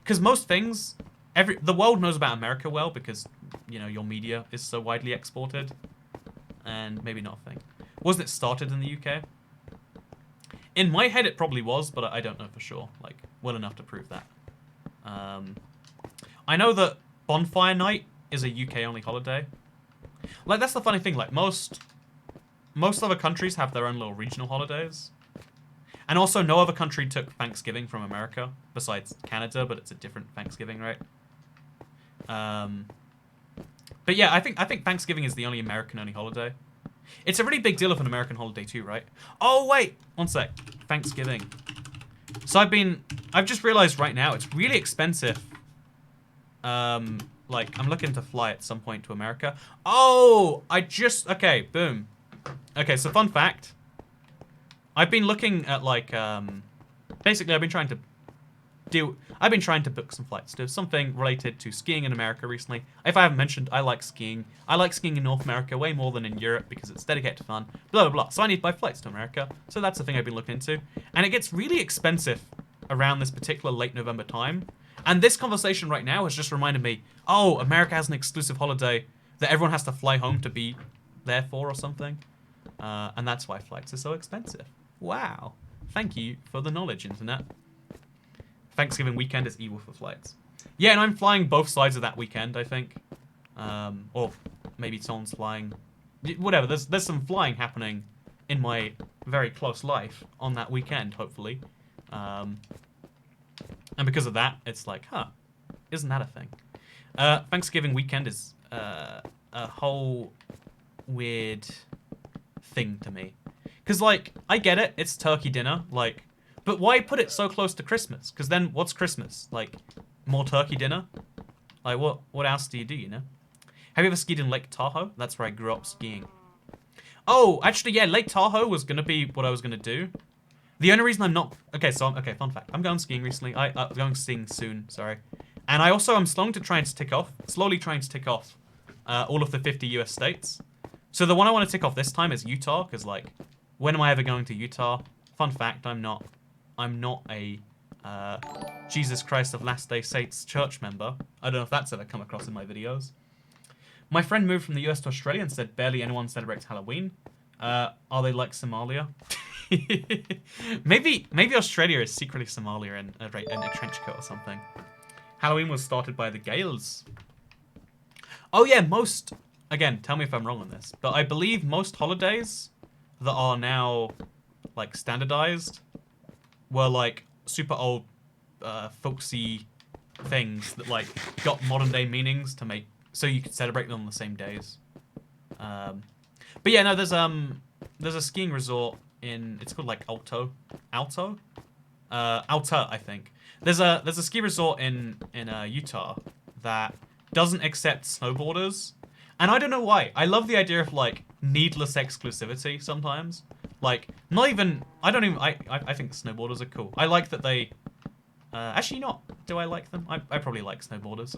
Because most things, the world knows about America well because, you know, your media is so widely exported. And maybe not a thing. Wasn't it started in the UK? In my head it probably was, but I don't know for sure. Like, well enough to prove that. I know that Bonfire Night is a UK-only holiday. Like, that's the funny thing. Like, most other countries have their own little regional holidays. And also, no other country took Thanksgiving from America, besides Canada, but it's a different Thanksgiving, right? But yeah, I think Thanksgiving is the only American-only holiday. It's a really big deal of an American holiday too, right? Oh, wait! One sec. Thanksgiving. So I've just realized right now, it's really expensive. Like, I'm looking to fly at some point to America. Oh! Okay, boom. Okay, so fun fact. I've been looking at, like, basically I've been trying to book some flights to something related to skiing in America recently. If I haven't mentioned, I like skiing. I like skiing in North America way more than in Europe because it's dedicated to fun. Blah, blah, blah. So I need to buy flights to America. So that's the thing I've been looking into. And it gets really expensive around this particular late November time. And this conversation right now has just reminded me, oh, America has an exclusive holiday that everyone has to fly home to be there for or something. And that's why flights are so expensive. Wow. Thank you for the knowledge, Internet. Thanksgiving weekend is evil for flights. Yeah, and I'm flying both sides of that weekend, I think. Or maybe someone's flying. Whatever, there's some flying happening in my very close life on that weekend, hopefully. And because of that, it's like, huh, isn't that a thing? Thanksgiving weekend is a whole weird thing to me. Because, like, I get it, it's turkey dinner, like, but why put it so close to Christmas? Because then, what's Christmas? Like, more turkey dinner? Like, what else do, you know? Have you ever skied in Lake Tahoe? That's where I grew up skiing. Oh, actually, yeah, Lake Tahoe was going to be what I was going to do. The only reason I'm not... Okay, fun fact. I'm going skiing recently. I'm going skiing soon, sorry. And I also am slowly trying to tick off all of the 50 US states. So the one I want to tick off this time is Utah, because, like, when am I ever going to Utah? Fun fact, I'm not a Jesus Christ of Latter-day Saints church member. I don't know if that's ever come across in my videos. My friend moved from the US to Australia and said barely anyone celebrates Halloween. Are they like Somalia? maybe Australia is secretly Somalia in a trench coat or something. Halloween was started by the Gaels. Oh yeah, again, tell me if I'm wrong on this, but I believe most holidays that are now, like, standardized were, like, super old, folksy things that, like, got modern day meanings to make, so you could celebrate them on the same days. But yeah, no, there's, there's a skiing resort in, it's called like Alta, I think. There's a ski resort in Utah that doesn't accept snowboarders, and I don't know why. I love the idea of like needless exclusivity sometimes. Like not even I don't even I think snowboarders are cool. I like that they actually not. Do I like them? I probably like snowboarders.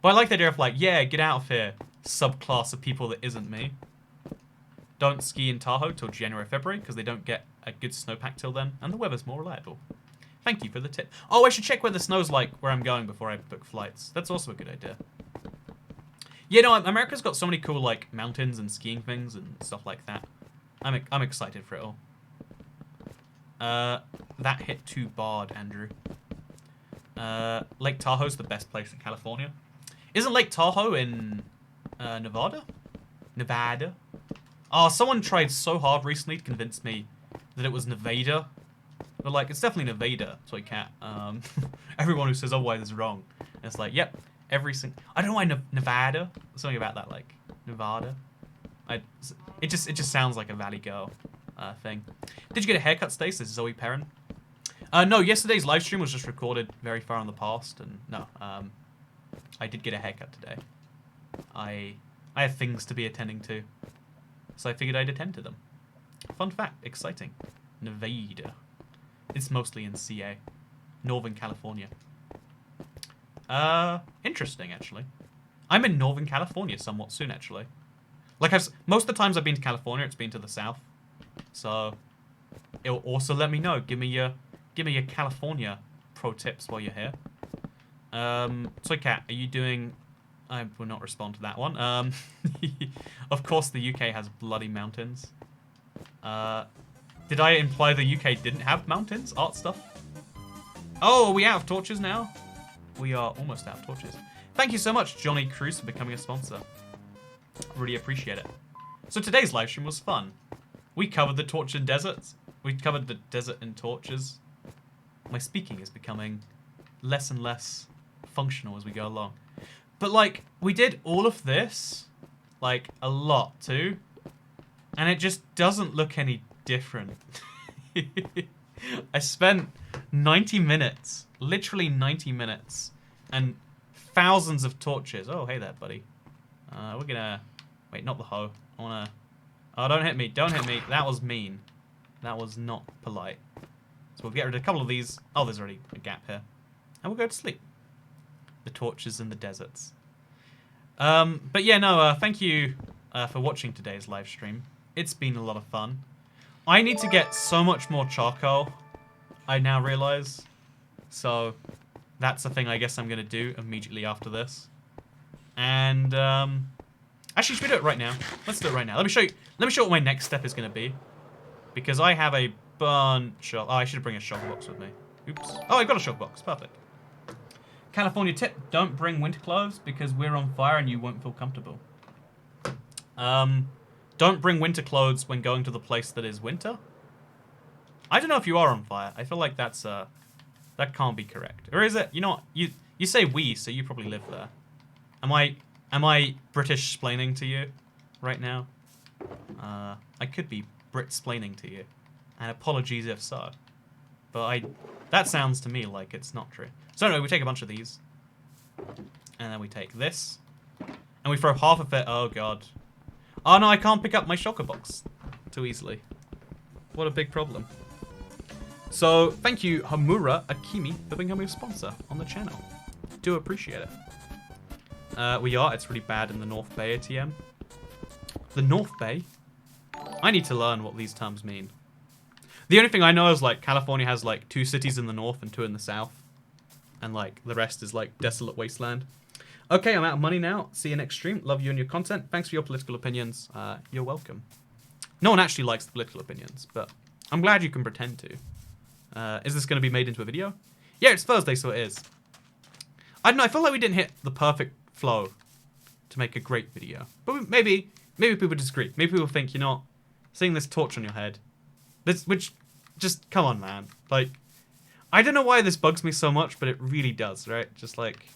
But I like the idea of like, yeah, get out of here, subclass of people that isn't me. Don't ski in Tahoe till January, February, because they don't get a good snowpack till then, and the weather's more reliable. Thank you for the tip. Oh, I should check where the snow's like where I'm going before I book flights. That's also a good idea. Yeah, no, America's got so many cool like mountains and skiing things and stuff like that. I'm excited for it all. That hit too bad, Andrew. Lake Tahoe's the best place in California. Isn't Lake Tahoe in Nevada? Nevada? Oh, someone tried so hard recently to convince me that it was Nevada. But like, it's definitely Nevada, Toy Cat. Everyone who says otherwise is wrong. And it's like, yep, every single... I don't know why Nevada. Something about that, like, Nevada. It just sounds like a Valley Girl thing. Did you get a haircut, Stace? This is Zoe Perrin. No, yesterday's live stream was just recorded very far in the past, and no, I did get a haircut today. I have things to be attending to, so I figured I'd attend to them. Fun fact, exciting. Nevada. It's mostly in CA, Northern California. Interesting, actually. I'm in Northern California somewhat soon, actually. Like, most of the times I've been to California, it's been to the south. So, it'll also let me know. Give me your California pro tips while you're here. Toy Cat, are you doing... I will not respond to that one. Of course the UK has bloody mountains. Did I imply the UK didn't have mountains? Art stuff? Oh, are we out of torches now? We are almost out of torches. Thank you so much, Johnny Cruz, for becoming a sponsor. Really appreciate it. So today's live stream was fun. We covered the torch and deserts. We covered the desert and torches. My speaking is becoming less and less functional as we go along. But, like, we did all of this, like, a lot, too. And it just doesn't look any different. I spent 90 minutes, literally 90 minutes, and thousands of torches. Oh, hey there, buddy. We're gonna... Wait, not the hoe. I wanna... Oh, don't hit me. Don't hit me. That was mean. That was not polite. So we'll get rid of a couple of these. Oh, there's already a gap here. And we'll go to sleep. The torches in the deserts. But yeah, no, thank you for watching today's live stream. It's been a lot of fun. I need to get so much more charcoal, I now realize. So that's the thing I guess I'm going to do immediately after this. And actually, should we do it right now? Let's do it right now. Let me show you what my next step is going to be. Because I have a bunch of... Oh, I should bring a shulker box with me. Oops. Oh, I got a shulker box. Perfect. California tip, don't bring winter clothes because we're on fire and you won't feel comfortable. Don't bring winter clothes when going to the place that is winter. I don't know if you are on fire. I feel like that's that can't be correct. Or is it? You know what? You say we, so you probably live there. Am I British-splaining to you right now? I could be Brit-splaining to you. And apologies if so. But that sounds to me like it's not true. So anyway, we take a bunch of these. And then we take this. And we throw half of it. Oh, God. Oh, no, I can't pick up my shulker box too easily. What a big problem. So, thank you, Hamura Akimi, for becoming a sponsor on the channel. Do appreciate it. We are. It's really bad in the North Bay ATM. The North Bay? I need to learn what these terms mean. The only thing I know is, like, California has, like, 2 cities in the north and 2 in the south. And, like, the rest is, like, desolate wasteland. Okay, I'm out of money now. See you next stream. Love you and your content. Thanks for your political opinions. You're welcome. No one actually likes the political opinions, but I'm glad you can pretend to. Is this going to be made into a video? Yeah, it's Thursday, so it is. I don't know. I feel like we didn't hit the perfect flow to make a great video. But maybe people disagree. Maybe people think, you know, seeing this torch on your head, which, just, come on, man. Like, I don't know why this bugs me so much, but it really does, right? Just like...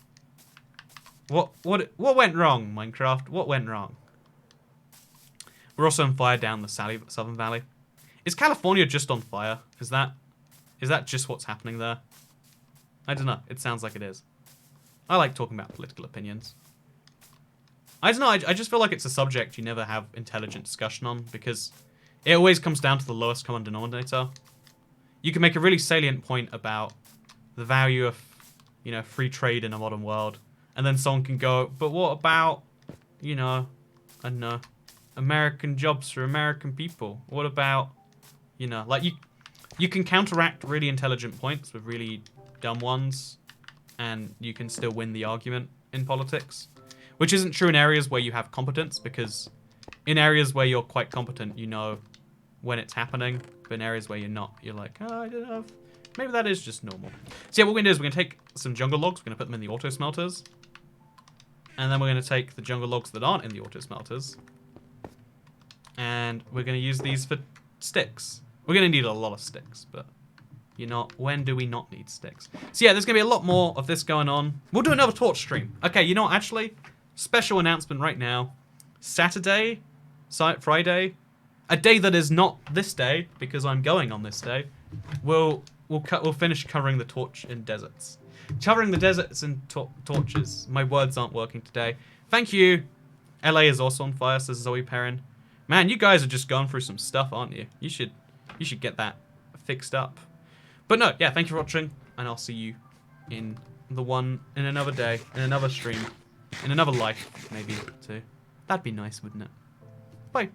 What went wrong, Minecraft? What went wrong? We're also on fire down the Southern Valley. Is California just on fire? Is that just what's happening there? I don't know. It sounds like it is. I like talking about political opinions. I don't know. I just feel like it's a subject you never have intelligent discussion on because it always comes down to the lowest common denominator. You can make a really salient point about the value of, you know, free trade in a modern world, and then someone can go, but what about, you know, I don't know, American jobs for American people? What about, you know, like you can counteract really intelligent points with really dumb ones, and you can still win the argument in politics, which isn't true in areas where you have competence, because in areas where you're quite competent, you know when it's happening, but in areas where you're not, you're like, oh, I don't know, maybe that is just normal. So yeah, what we're gonna do is we're gonna take some jungle logs, we're gonna put them in the auto smelters, and then we're gonna take the jungle logs that aren't in the auto smelters, and we're gonna use these for sticks. We're gonna need a lot of sticks, but you know, when do we not need sticks? So yeah, there's gonna be a lot more of this going on. We'll do another torch stream. Okay, you know what, actually, special announcement right now. Saturday, Friday, a day that is not this day, because I'm going on this day, we'll finish covering the torch in deserts. Covering the deserts in torches. My words aren't working today. Thank you. LA is also on fire, says Zoe Perrin. Man, you guys are just going through some stuff, aren't you? You should get that fixed up. But no, yeah, thank you for watching, and I'll see you in another day, in another stream, in another life, maybe, too. That'd be nice, wouldn't it? Bye.